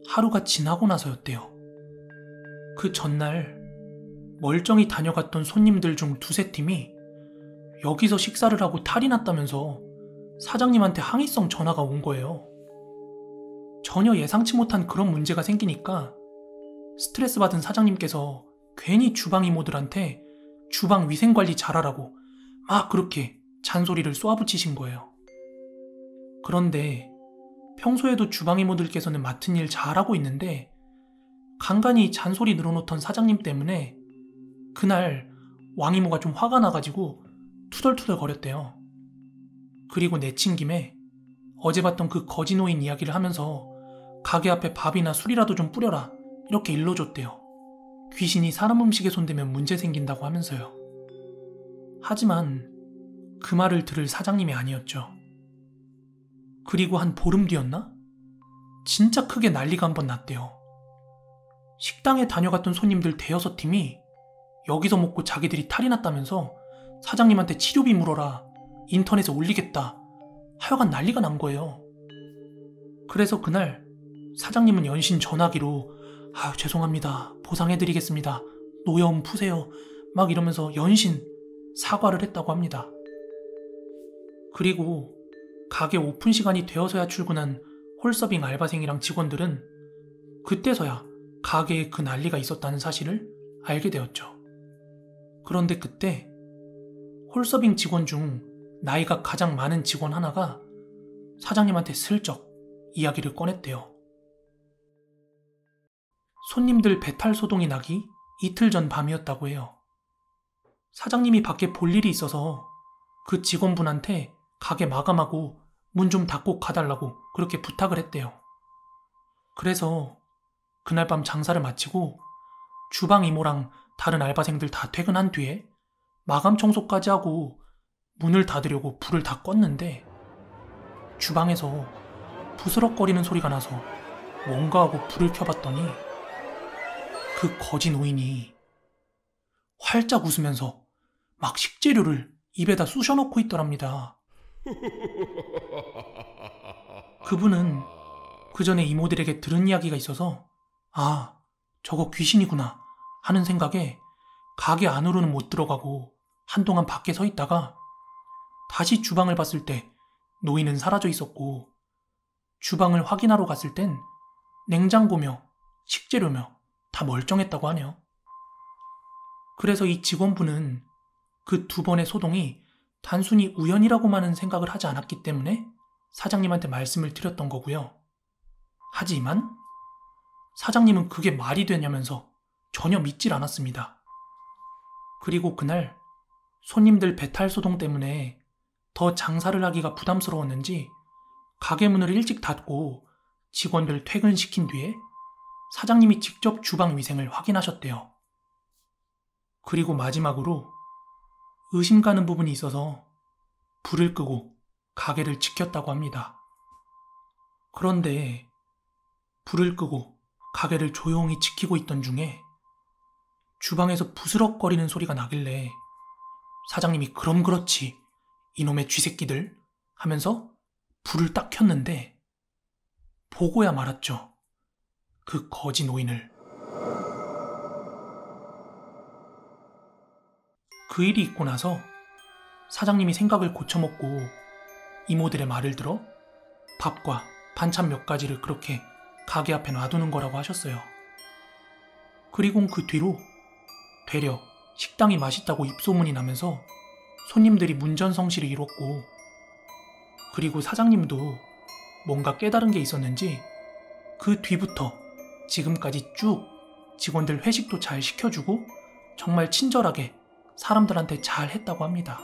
하루가 지나고 나서였대요. 그 전날 멀쩡히 다녀갔던 손님들 중 2-3팀이 여기서 식사를 하고 탈이 났다면서 사장님한테 항의성 전화가 온 거예요. 전혀 예상치 못한 그런 문제가 생기니까 스트레스 받은 사장님께서 괜히 주방 이모들한테 주방 위생관리 잘하라고 막 그렇게 잔소리를 쏘아붙이신 거예요. 그런데 평소에도 주방 이모들께서는 맡은 일 잘하고 있는데 간간히 잔소리 늘어놓던 사장님 때문에 그날 왕이모가 좀 화가 나가지고 투덜투덜 거렸대요. 그리고 내친 김에 어제 봤던 그 거지 노인 이야기를 하면서 가게 앞에 밥이나 술이라도 좀 뿌려라 이렇게 일러줬대요. 귀신이 사람 음식에 손대면 문제 생긴다고 하면서요. 하지만 그 말을 들을 사장님이 아니었죠. 그리고 한 보름 뒤였나? 진짜 크게 난리가 한번 났대요. 식당에 다녀갔던 손님들 대여섯 팀이 여기서 먹고 자기들이 탈이 났다면서 사장님한테 치료비 물어라, 인터넷에 올리겠다, 하여간 난리가 난 거예요. 그래서 그날 사장님은 연신 전화기로 아유 죄송합니다, 보상해드리겠습니다, 노여움 푸세요 막 이러면서 연신 사과를 했다고 합니다. 그리고 가게 오픈 시간이 되어서야 출근한 홀서빙 알바생이랑 직원들은 그때서야 가게에 그 난리가 있었다는 사실을 알게 되었죠. 그런데 그때 홀서빙 직원 중 나이가 가장 많은 직원 하나가 사장님한테 슬쩍 이야기를 꺼냈대요. 손님들 배탈 소동이 나기 이틀 전 밤이었다고 해요. 사장님이 밖에 볼 일이 있어서 그 직원분한테 가게 마감하고 문 좀 닫고 가달라고 그렇게 부탁을 했대요. 그래서 그날 밤 장사를 마치고 주방 이모랑 다른 알바생들 다 퇴근한 뒤에 마감 청소까지 하고 문을 닫으려고 불을 다 껐는데 주방에서 부스럭거리는 소리가 나서 뭔가 하고 불을 켜봤더니 그 거지 노인이 활짝 웃으면서 막 식재료를 입에다 쑤셔넣고 있더랍니다. 그분은 그 전에 이모들에게 들은 이야기가 있어서 아, 저거 귀신이구나 하는 생각에 가게 안으로는 못 들어가고 한동안 밖에 서 있다가 다시 주방을 봤을 때 노인은 사라져 있었고 주방을 확인하러 갔을 땐 냉장고며 식재료며 다 멀쩡했다고 하네요. 그래서 이 직원분은 그 두 번의 소동이 단순히 우연이라고만은 생각을 하지 않았기 때문에 사장님한테 말씀을 드렸던 거고요. 하지만 사장님은 그게 말이 되냐면서 전혀 믿질 않았습니다. 그리고 그날 손님들 배탈 소동 때문에 더 장사를 하기가 부담스러웠는지 가게 문을 일찍 닫고 직원들 퇴근시킨 뒤에 사장님이 직접 주방 위생을 확인하셨대요. 그리고 마지막으로 의심 가는 부분이 있어서 불을 끄고 가게를 지켰다고 합니다. 그런데 불을 끄고 가게를 조용히 지키고 있던 중에 주방에서 부스럭거리는 소리가 나길래 사장님이 그럼 그렇지 이놈의 쥐새끼들 하면서 불을 딱 켰는데 보고야 말았죠. 그 거지 노인을. 그 일이 있고 나서 사장님이 생각을 고쳐먹고 이모들의 말을 들어 밥과 반찬 몇 가지를 그렇게 가게 앞에 놔두는 거라고 하셨어요. 그리고 그 뒤로 되려 식당이 맛있다고 입소문이 나면서 손님들이 문전성시를 이뤘고 그리고 사장님도 뭔가 깨달은 게 있었는지 그 뒤부터 지금까지 쭉 직원들 회식도 잘 시켜주고 정말 친절하게 사람들한테 잘 했다고 합니다.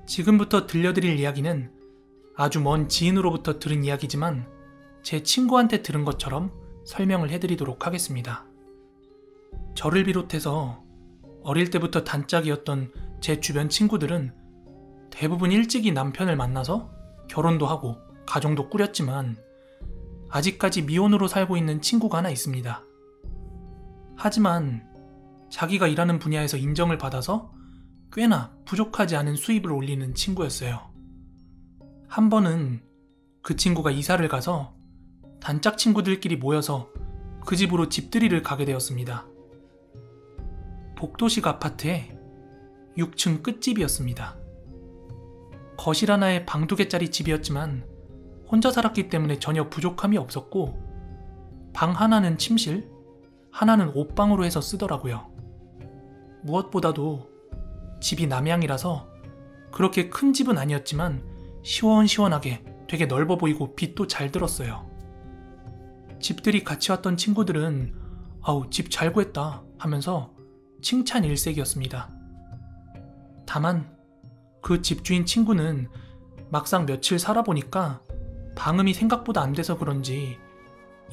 지금부터 들려드릴 이야기는 아주 먼 지인으로부터 들은 이야기지만 제 친구한테 들은 것처럼 설명을 해드리도록 하겠습니다. 저를 비롯해서 어릴 때부터 단짝이었던 제 주변 친구들은 대부분 일찍이 남편을 만나서 결혼도 하고 가정도 꾸렸지만 아직까지 미혼으로 살고 있는 친구가 하나 있습니다. 하지만 자기가 일하는 분야에서 인정을 받아서 꽤나 부족하지 않은 수입을 올리는 친구였어요. 한 번은 그 친구가 이사를 가서 단짝 친구들끼리 모여서 그 집으로 집들이를 가게 되었습니다. 복도식 아파트에 6층 끝집이었습니다. 거실 하나에 방 2개짜리 집이었지만 혼자 살았기 때문에 전혀 부족함이 없었고 방 하나는 침실, 하나는 옷방으로 해서 쓰더라고요. 무엇보다도 집이 남향이라서 그렇게 큰 집은 아니었지만 시원시원하게 되게 넓어 보이고 빛도 잘 들었어요. 집들이 같이 왔던 친구들은 아우 집 잘 구했다 하면서 칭찬 일색이었습니다. 다만 그 집주인 친구는 막상 며칠 살아보니까 방음이 생각보다 안 돼서 그런지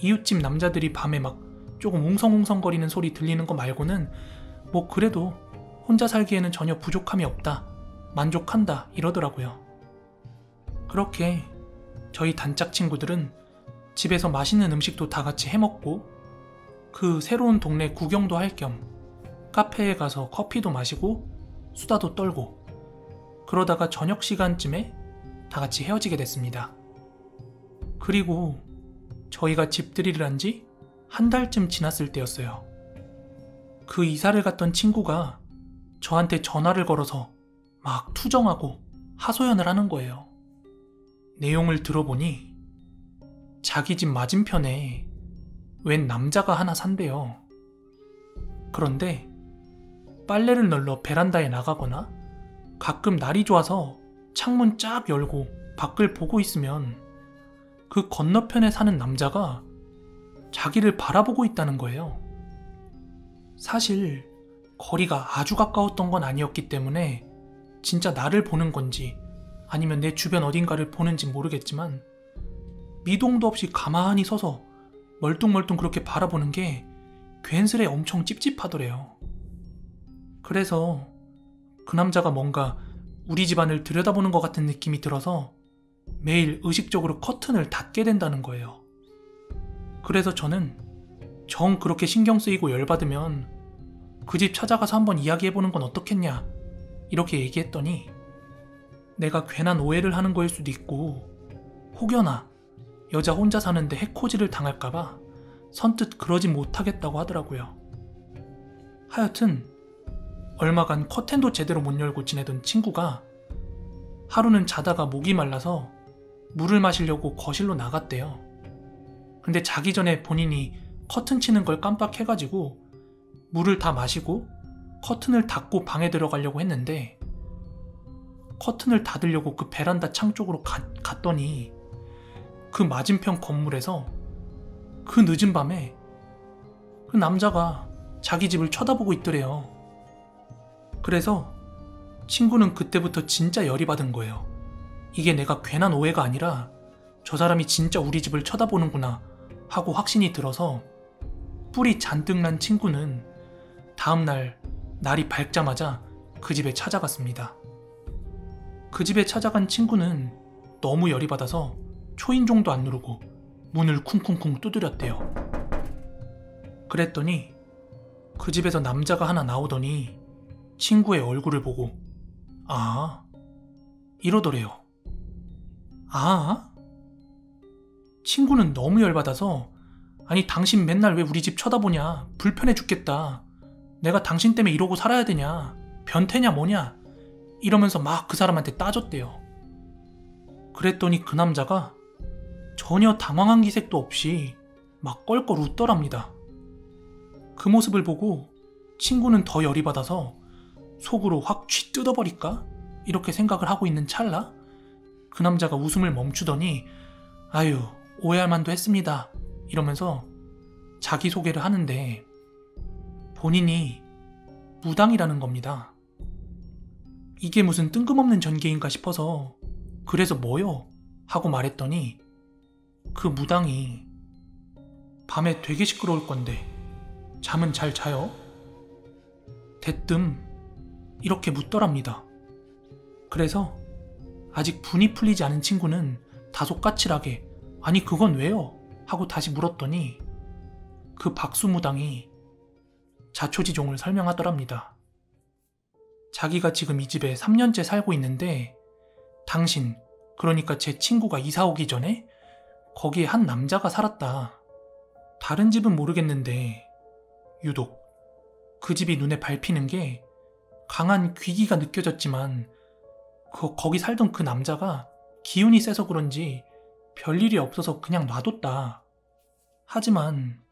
이웃집 남자들이 밤에 막 조금 웅성웅성거리는 소리 들리는 거 말고는 뭐 그래도 혼자 살기에는 전혀 부족함이 없다, 만족한다 이러더라고요. 그렇게 저희 단짝 친구들은 집에서 맛있는 음식도 다 같이 해먹고 그 새로운 동네 구경도 할 겸 카페에 가서 커피도 마시고 수다도 떨고 그러다가 저녁 시간쯤에 다 같이 헤어지게 됐습니다. 그리고 저희가 집들이를 한 지 한 달쯤 지났을 때였어요. 그 이사를 갔던 친구가 저한테 전화를 걸어서 막 투정하고 하소연을 하는 거예요. 내용을 들어보니 자기 집 맞은편에 웬 남자가 하나 산대요. 그런데 빨래를 널러 베란다에 나가거나 가끔 날이 좋아서 창문 쫙 열고 밖을 보고 있으면 그 건너편에 사는 남자가 자기를 바라보고 있다는 거예요. 사실 거리가 아주 가까웠던 건 아니었기 때문에 진짜 나를 보는 건지 아니면 내 주변 어딘가를 보는지 모르겠지만 미동도 없이 가만히 서서 멀뚱멀뚱 그렇게 바라보는 게 괜스레 엄청 찝찝하더래요. 그래서 그 남자가 뭔가 우리 집안을 들여다보는 것 같은 느낌이 들어서 매일 의식적으로 커튼을 닫게 된다는 거예요. 그래서 저는 정 그렇게 신경 쓰이고 열받으면 그 집 찾아가서 한번 이야기해보는 건 어떻겠냐 이렇게 얘기했더니 내가 괜한 오해를 하는 거일 수도 있고 혹여나 여자 혼자 사는데 해코지를 당할까봐 선뜻 그러진 못하겠다고 하더라고요. 하여튼 얼마간 커튼도 제대로 못 열고 지내던 친구가 하루는 자다가 목이 말라서 물을 마시려고 거실로 나갔대요. 근데 자기 전에 본인이 커튼 치는 걸 깜빡해가지고 물을 다 마시고 커튼을 닫고 방에 들어가려고 했는데 커튼을 닫으려고 그 베란다 창 쪽으로 갔더니 그 맞은편 건물에서 그 늦은 밤에 그 남자가 자기 집을 쳐다보고 있더래요. 그래서 친구는 그때부터 진짜 열이 받은 거예요. 이게 내가 괜한 오해가 아니라 저 사람이 진짜 우리 집을 쳐다보는구나 하고 확신이 들어서 뿔이 잔뜩 난 친구는 다음날 날이 밝자마자 그 집에 찾아갔습니다. 그 집에 찾아간 친구는 너무 열이 받아서 초인종도 안 누르고 문을 쿵쿵쿵 두드렸대요. 그랬더니 그 집에서 남자가 하나 나오더니 친구의 얼굴을 보고 아 이러더래요. 아? 친구는 너무 열받아서 아니 당신 맨날 왜 우리 집 쳐다보냐, 불편해 죽겠다, 내가 당신 때문에 이러고 살아야 되냐, 변태냐 뭐냐 이러면서 막 그 사람한테 따졌대요. 그랬더니 그 남자가 전혀 당황한 기색도 없이 막 껄껄 웃더랍니다. 그 모습을 보고 친구는 더 열이 받아서 속으로 확 쥐 뜯어버릴까 이렇게 생각을 하고 있는 찰나 그 남자가 웃음을 멈추더니 아유 오해할 만도 했습니다 이러면서 자기소개를 하는데 본인이 무당이라는 겁니다. 이게 무슨 뜬금없는 전개인가 싶어서 그래서 뭐요? 하고 말했더니 그 무당이 밤에 되게 시끄러울 건데 잠은 잘 자요? 대뜸 이렇게 묻더랍니다. 그래서 아직 분이 풀리지 않은 친구는 다소 까칠하게 아니 그건 왜요? 하고 다시 물었더니 그 박수무당이 자초지종을 설명하더랍니다. 자기가 지금 이 집에 3년째 살고 있는데 당신, 그러니까 제 친구가 이사 오기 전에 거기에 한 남자가 살았다. 다른 집은 모르겠는데 유독 그 집이 눈에 밟히는 게 강한 귀기가 느껴졌지만 거기 살던 그 남자가 기운이 세서 그런지 별일이 없어서 그냥 놔뒀다. 하지만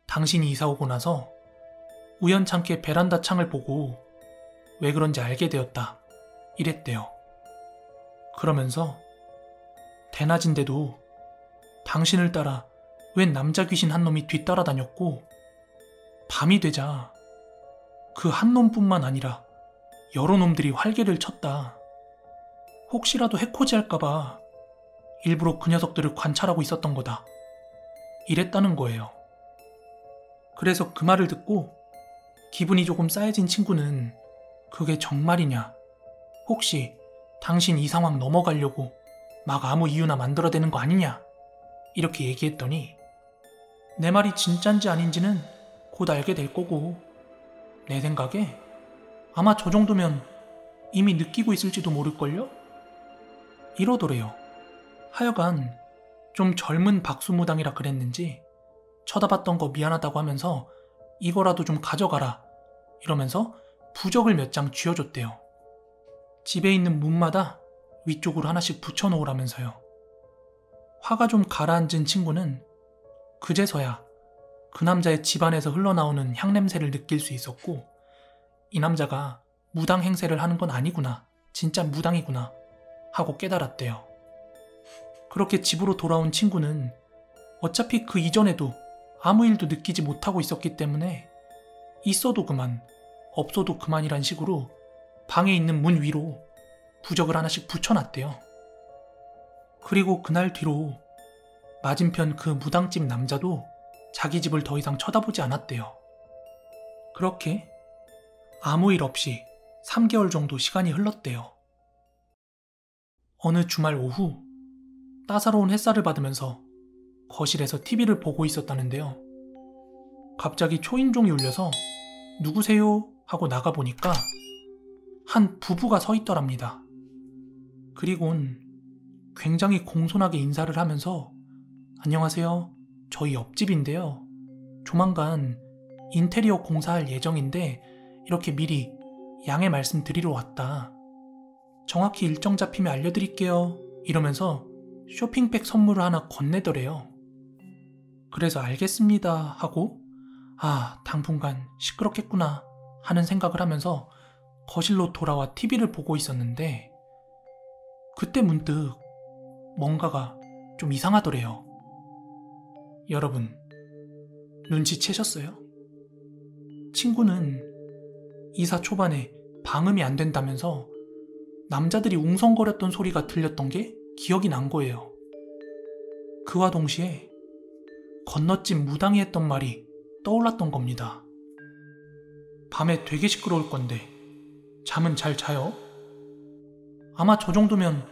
당신이 이사 오고 나서 우연찮게 베란다 창을 보고 왜 그런지 알게 되었다. 이랬대요. 그러면서 대낮인데도 당신을 따라 웬 남자 귀신 한 놈이 뒤따라다녔고 밤이 되자 그 한 놈뿐만 아니라 여러 놈들이 활개를 쳤다. 혹시라도 해코지 할까봐 일부러 그 녀석들을 관찰하고 있었던 거다. 이랬다는 거예요. 그래서 그 말을 듣고 기분이 조금 싸해진 친구는 그게 정말이냐? 혹시 당신 이 상황 넘어가려고 막 아무 이유나 만들어대는 거 아니냐? 이렇게 얘기했더니 내 말이 진짠지 아닌지는 곧 알게 될 거고 내 생각에 아마 저 정도면 이미 느끼고 있을지도 모를걸요? 이러더래요. 하여간 좀 젊은 박수무당이라 그랬는지 쳐다봤던 거 미안하다고 하면서 이거라도 좀 가져가라 이러면서 부적을 몇 장 쥐어줬대요. 집에 있는 문마다 위쪽으로 하나씩 붙여놓으라면서요. 화가 좀 가라앉은 친구는 그제서야 그 남자의 집안에서 흘러나오는 향냄새를 느낄 수 있었고 이 남자가 무당 행세를 하는 건 아니구나, 진짜 무당이구나 하고 깨달았대요. 그렇게 집으로 돌아온 친구는 어차피 그 이전에도 아무 일도 느끼지 못하고 있었기 때문에 있어도 그만, 없어도 그만이란 식으로 방에 있는 문 위로 부적을 하나씩 붙여놨대요. 그리고 그날 뒤로 맞은편 그 무당집 남자도 자기 집을 더 이상 쳐다보지 않았대요. 그렇게 아무 일 없이 3개월 정도 시간이 흘렀대요. 어느 주말 오후 따사로운 햇살을 받으면서 거실에서 TV를 보고 있었다는데요. 갑자기 초인종이 울려서 누구세요? 하고 나가보니까 한 부부가 서 있더랍니다. 그리곤 굉장히 공손하게 인사를 하면서 안녕하세요. 저희 옆집인데요. 조만간 인테리어 공사할 예정인데 이렇게 미리 양해 말씀드리러 왔다. 정확히 일정 잡히면 알려드릴게요. 이러면서 쇼핑백 선물을 하나 건네더래요. 그래서 알겠습니다 하고 당분간 시끄럽겠구나 하는 생각을 하면서 거실로 돌아와 TV를 보고 있었는데 그때 문득 뭔가가 좀 이상하더래요. 여러분, 눈치채셨어요? 친구는 이사 초반에 방음이 안 된다면서 남자들이 웅성거렸던 소리가 들렸던 게 기억이 난 거예요. 그와 동시에 건너집 무당이 했던 말이 떠올랐던 겁니다. 밤에 되게 시끄러울 건데 잠은 잘 자요? 아마 저 정도면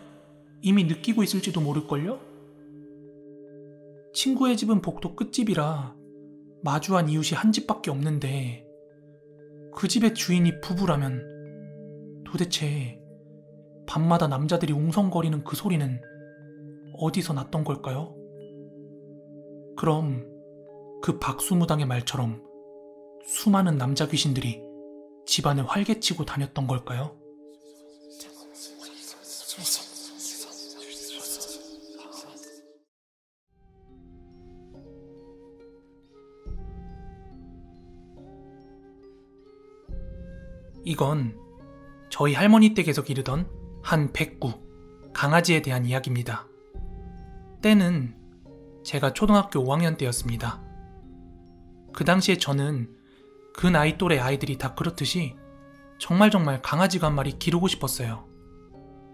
이미 느끼고 있을지도 모를걸요? 친구의 집은 복도 끝집이라 마주한 이웃이 한 집밖에 없는데 그 집의 주인이 부부라면 도대체 밤마다 남자들이 웅성거리는 그 소리는 어디서 났던 걸까요? 그럼 그 박수무당의 말처럼 수많은 남자 귀신들이 집안을 활개치고 다녔던 걸까요? 이건 저희 할머니 댁에서 기르던 한 백구, 강아지에 대한 이야기입니다. 때는 제가 초등학교 5학년 때였습니다. 그 당시에 저는 그 나이 또래 아이들이 다 그렇듯이 정말 강아지가 한 마리 기르고 싶었어요.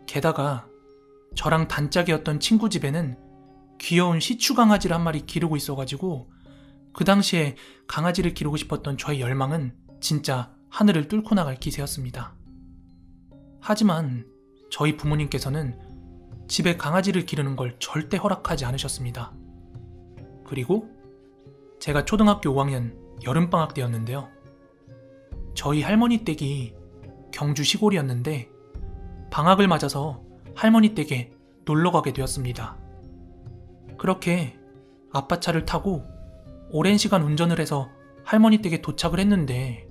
게다가 저랑 단짝이었던 친구 집에는 귀여운 시추 강아지를 한 마리 기르고 있어가지고 그 당시에 강아지를 기르고 싶었던 저의 열망은 진짜 하늘을 뚫고 나갈 기세였습니다. 하지만 저희 부모님께서는 집에 강아지를 기르는 걸 절대 허락하지 않으셨습니다. 그리고 제가 초등학교 5학년 여름방학 때였는데요. 저희 할머니 댁이 경주 시골이었는데 방학을 맞아서 할머니 댁에 놀러 가게 되었습니다. 그렇게 아빠 차를 타고 오랜 시간 운전을 해서 할머니 댁에 도착을 했는데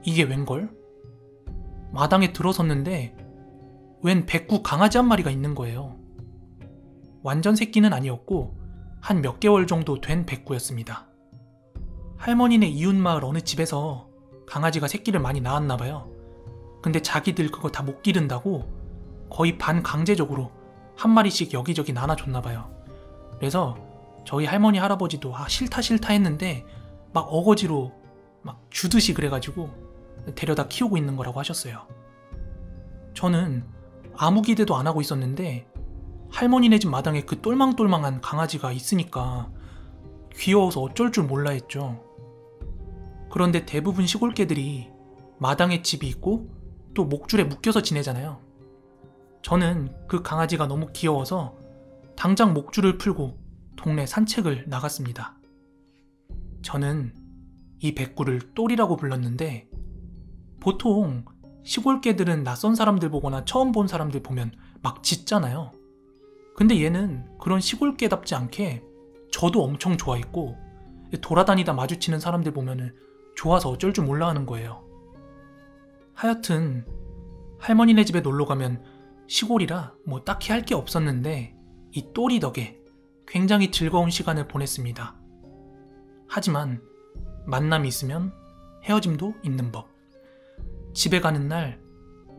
이게 웬걸? 마당에 들어섰는데 웬 백구 강아지 한 마리가 있는 거예요. 완전 새끼는 아니었고 한 몇 개월 정도 된 백구였습니다. 할머니네 이웃마을 어느 집에서 강아지가 새끼를 많이 낳았나 봐요. 근데 자기들 그거 다 못 기른다고 거의 반강제적으로 한 마리씩 여기저기 나눠줬나 봐요. 그래서 저희 할머니 할아버지도 싫다 했는데 막 어거지로 막 주듯이 그래가지고 데려다 키우고 있는 거라고 하셨어요. 저는 아무 기대도 안 하고 있었는데 할머니네 집 마당에 그 똘망똘망한 강아지가 있으니까 귀여워서 어쩔 줄 몰라 했죠. 그런데 대부분 시골개들이 마당에 집이 있고 또 목줄에 묶여서 지내잖아요. 저는 그 강아지가 너무 귀여워서 당장 목줄을 풀고 동네 산책을 나갔습니다. 저는 이 백구를 똘이라고 불렀는데 보통 시골개들은 낯선 사람들 보거나 처음 본 사람들 보면 막 짖잖아요. 근데 얘는 그런 시골개답지 않게 저도 엄청 좋아했고 돌아다니다 마주치는 사람들 보면은 좋아서 어쩔 줄 몰라 하는 거예요. 하여튼 할머니네 집에 놀러 가면 시골이라 뭐 딱히 할 게 없었는데 이 똘이 덕에 굉장히 즐거운 시간을 보냈습니다. 하지만 만남이 있으면 헤어짐도 있는 법. 집에 가는 날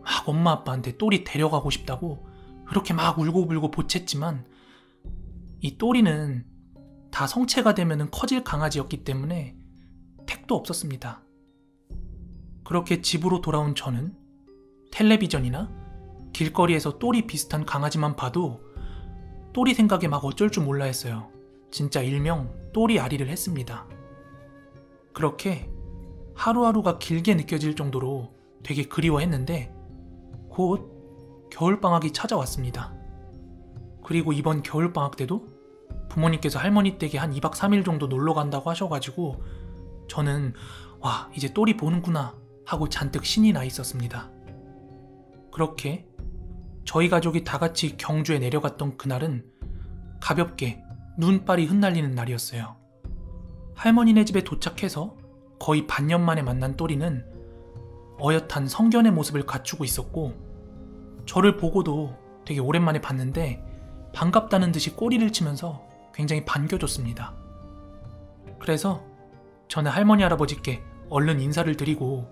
막 엄마 아빠한테 똘이 데려가고 싶다고 그렇게 막 울고불고 보챘지만 이 똘이는 다 성체가 되면 커질 강아지였기 때문에 택도 없었습니다. 그렇게 집으로 돌아온 저는 텔레비전이나 길거리에서 똘이 비슷한 강아지만 봐도 똘이 생각에 막 어쩔 줄 몰라 했어요. 진짜 일명 똘이 아리를 했습니다. 그렇게 하루하루가 길게 느껴질 정도로 되게 그리워했는데 곧 겨울방학이 찾아왔습니다. 그리고 이번 겨울방학 때도 부모님께서 할머니 댁에 한 2박 3일 정도 놀러 간다고 하셔가지고 저는 와 이제 똘이 보는구나 하고 잔뜩 신이 나 있었습니다. 그렇게 저희 가족이 다 같이 경주에 내려갔던 그날은 가볍게 눈발이 흩날리는 날이었어요. 할머니네 집에 도착해서 거의 반년 만에 만난 똘이는 어엿한 성견의 모습을 갖추고 있었고 저를 보고도 되게 오랜만에 봤는데 반갑다는 듯이 꼬리를 치면서 굉장히 반겨줬습니다. 그래서 저는 할머니 할아버지께 얼른 인사를 드리고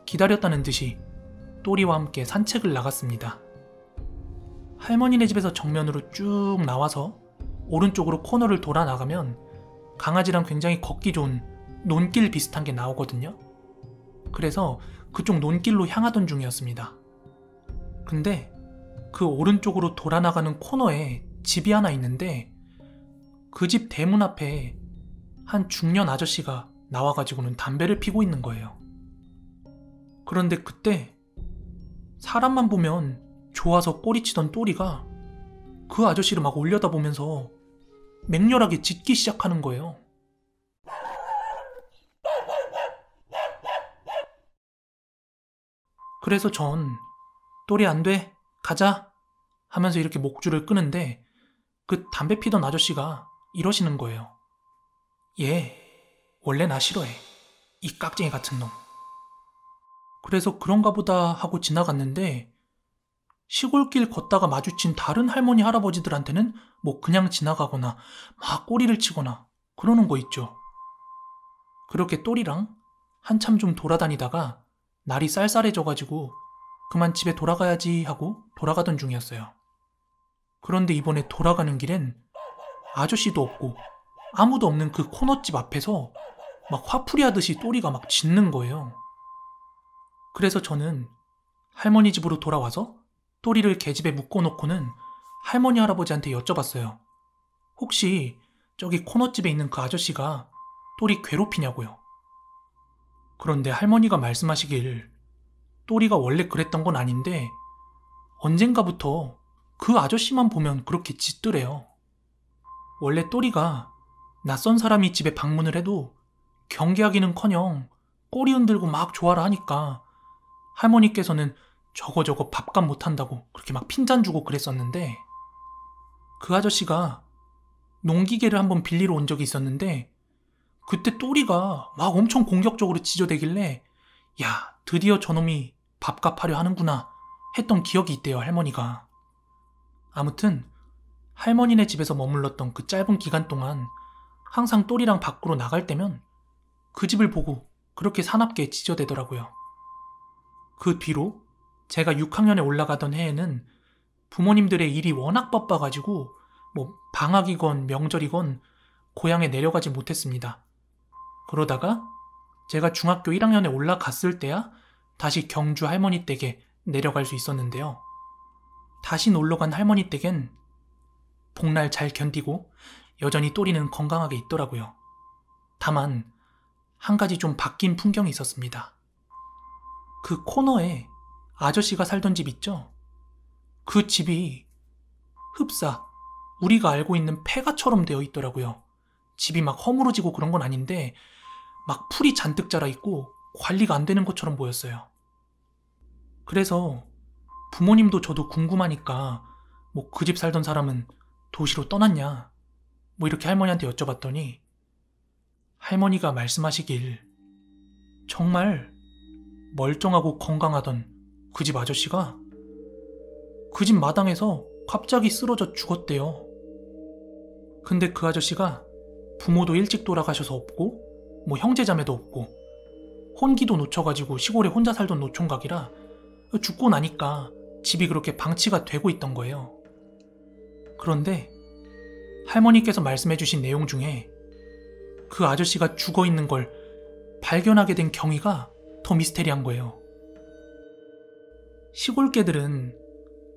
기다렸다는 듯이 똘이와 함께 산책을 나갔습니다. 할머니네 집에서 정면으로 쭉 나와서 오른쪽으로 코너를 돌아 나가면 강아지랑 굉장히 걷기 좋은 논길 비슷한 게 나오거든요. 그래서 그쪽 논길로 향하던 중이었습니다. 근데 그 오른쪽으로 돌아 나가는 코너에 집이 하나 있는데 그 집 대문 앞에 한 중년 아저씨가 나와가지고는 담배를 피고 있는 거예요. 그런데 그때 사람만 보면 좋아서 꼬리치던 똘이가 그 아저씨를 막 올려다보면서 맹렬하게 짖기 시작하는 거예요. 그래서 전 똘이 안 돼, 가자 하면서 이렇게 목줄을 끄는데 그 담배 피던 아저씨가 이러시는 거예요. 얘 원래 나 싫어해. 이 깍쟁이 같은 놈. 그래서 그런가 보다 하고 지나갔는데 시골길 걷다가 마주친 다른 할머니 할아버지들한테는 뭐 그냥 지나가거나 막 꼬리를 치거나 그러는 거 있죠. 그렇게 똘이랑 한참 좀 돌아다니다가 날이 쌀쌀해져가지고 그만 집에 돌아가야지 하고 돌아가던 중이었어요. 그런데 이번에 돌아가는 길엔 아저씨도 없고 아무도 없는 그 코너집 앞에서 막 화풀이 하듯이 똘이가 막 짖는 거예요. 그래서 저는 할머니 집으로 돌아와서 똘이를 계집에 묶어놓고는 할머니 할아버지한테 여쭤봤어요. 혹시 저기 코너집에 있는 그 아저씨가 똘이 괴롭히냐고요. 그런데 할머니가 말씀하시길 똘이가 원래 그랬던 건 아닌데 언젠가부터 그 아저씨만 보면 그렇게 짖더래요. 원래 똘이가 낯선 사람이 집에 방문을 해도 경계하기는커녕 꼬리 흔들고 막 좋아라 하니까 할머니께서는 저거 밥값 못한다고 그렇게 막 핀잔 주고 그랬었는데 그 아저씨가 농기계를 한번 빌리러 온 적이 있었는데 그때 똘이가 막 엄청 공격적으로 짖어대길래 야 드디어 저놈이 밥값 하려 하는구나 했던 기억이 있대요 할머니가. 아무튼 할머니네 집에서 머물렀던 그 짧은 기간 동안 항상 똘이랑 밖으로 나갈 때면 그 집을 보고 그렇게 사납게 짖어대더라고요. 그 뒤로 제가 6학년에 올라가던 해에는 부모님들의 일이 워낙 바빠가지고 뭐 방학이건 명절이건 고향에 내려가지 못했습니다. 그러다가 제가 중학교 1학년에 올라갔을 때야 다시 경주 할머니 댁에 내려갈 수 있었는데요. 다시 놀러간 할머니 댁엔 복날 잘 견디고 여전히 똘이는 건강하게 있더라고요. 다만 한 가지 좀 바뀐 풍경이 있었습니다. 그 코너에 아저씨가 살던 집 있죠? 그 집이 흡사 우리가 알고 있는 폐가처럼 되어 있더라고요. 집이 막 허물어지고 그런 건 아닌데 막 풀이 잔뜩 자라 있고 관리가 안 되는 것처럼 보였어요. 그래서 부모님도 저도 궁금하니까 뭐 그 집 살던 사람은 도시로 떠났냐 뭐 이렇게 할머니한테 여쭤봤더니 할머니가 말씀하시길 정말 멀쩡하고 건강하던 그 집 아저씨가 그 집 마당에서 갑자기 쓰러져 죽었대요. 근데 그 아저씨가 부모도 일찍 돌아가셔서 없고 뭐 형제자매도 없고 혼기도 놓쳐가지고 시골에 혼자 살던 노총각이라 죽고 나니까 집이 그렇게 방치가 되고 있던 거예요. 그런데 할머니께서 말씀해주신 내용 중에 그 아저씨가 죽어있는 걸 발견하게 된 경위가 더 미스테리한 거예요. 시골 개들은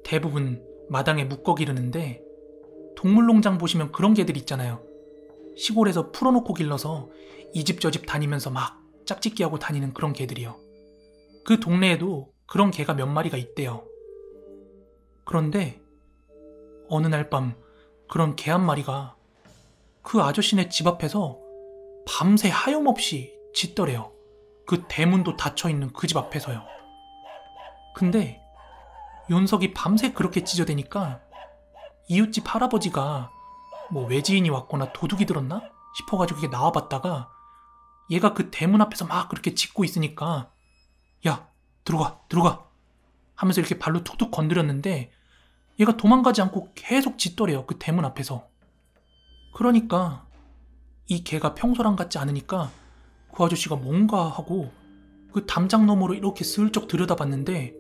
대부분 마당에 묶어 기르는데 동물농장 보시면 그런 개들 있잖아요. 시골에서 풀어놓고 길러서 이 집 저 집 다니면서 막 짝짓기하고 다니는 그런 개들이요. 그 동네에도 그런 개가 몇 마리가 있대요. 그런데 어느 날 밤 그런 개 한 마리가 그 아저씨네 집 앞에서 밤새 하염없이 짖더래요. 그 대문도 닫혀있는 그 집 앞에서요. 근데 윤석이 밤새 그렇게 짖어대니까 이웃집 할아버지가 뭐 외지인이 왔거나 도둑이 들었나 싶어가지고 이게 나와봤다가 얘가 그 대문 앞에서 막 그렇게 짖고 있으니까 야 들어가 하면서 이렇게 발로 툭툭 건드렸는데 얘가 도망가지 않고 계속 짖더래요. 그 대문 앞에서. 그러니까 이 개가 평소랑 같지 않으니까 그 아저씨가 뭔가 하고 그 담장 너머로 이렇게 슬쩍 들여다봤는데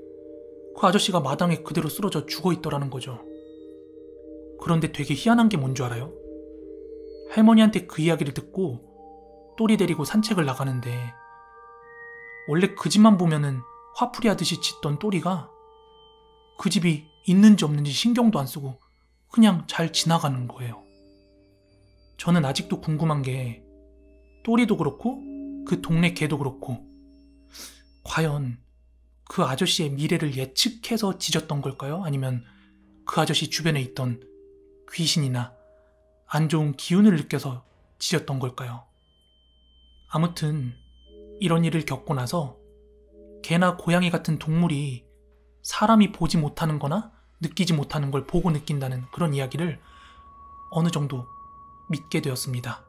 그 아저씨가 마당에 그대로 쓰러져 죽어있더라는 거죠. 그런데 되게 희한한 게 뭔 줄 알아요? 할머니한테 그 이야기를 듣고 또리 데리고 산책을 나가는데 원래 그 집만 보면은 화풀이 하듯이 짖던 또리가 그 집이 있는지 없는지 신경도 안 쓰고 그냥 잘 지나가는 거예요. 저는 아직도 궁금한 게 또리도 그렇고 그 동네 개도 그렇고 과연 그 아저씨의 미래를 예측해서 짖었던 걸까요? 아니면 그 아저씨 주변에 있던 귀신이나 안 좋은 기운을 느껴서 짖었던 걸까요? 아무튼 이런 일을 겪고 나서 개나 고양이 같은 동물이 사람이 보지 못하는 거나 느끼지 못하는 걸 보고 느낀다는 그런 이야기를 어느 정도 믿게 되었습니다.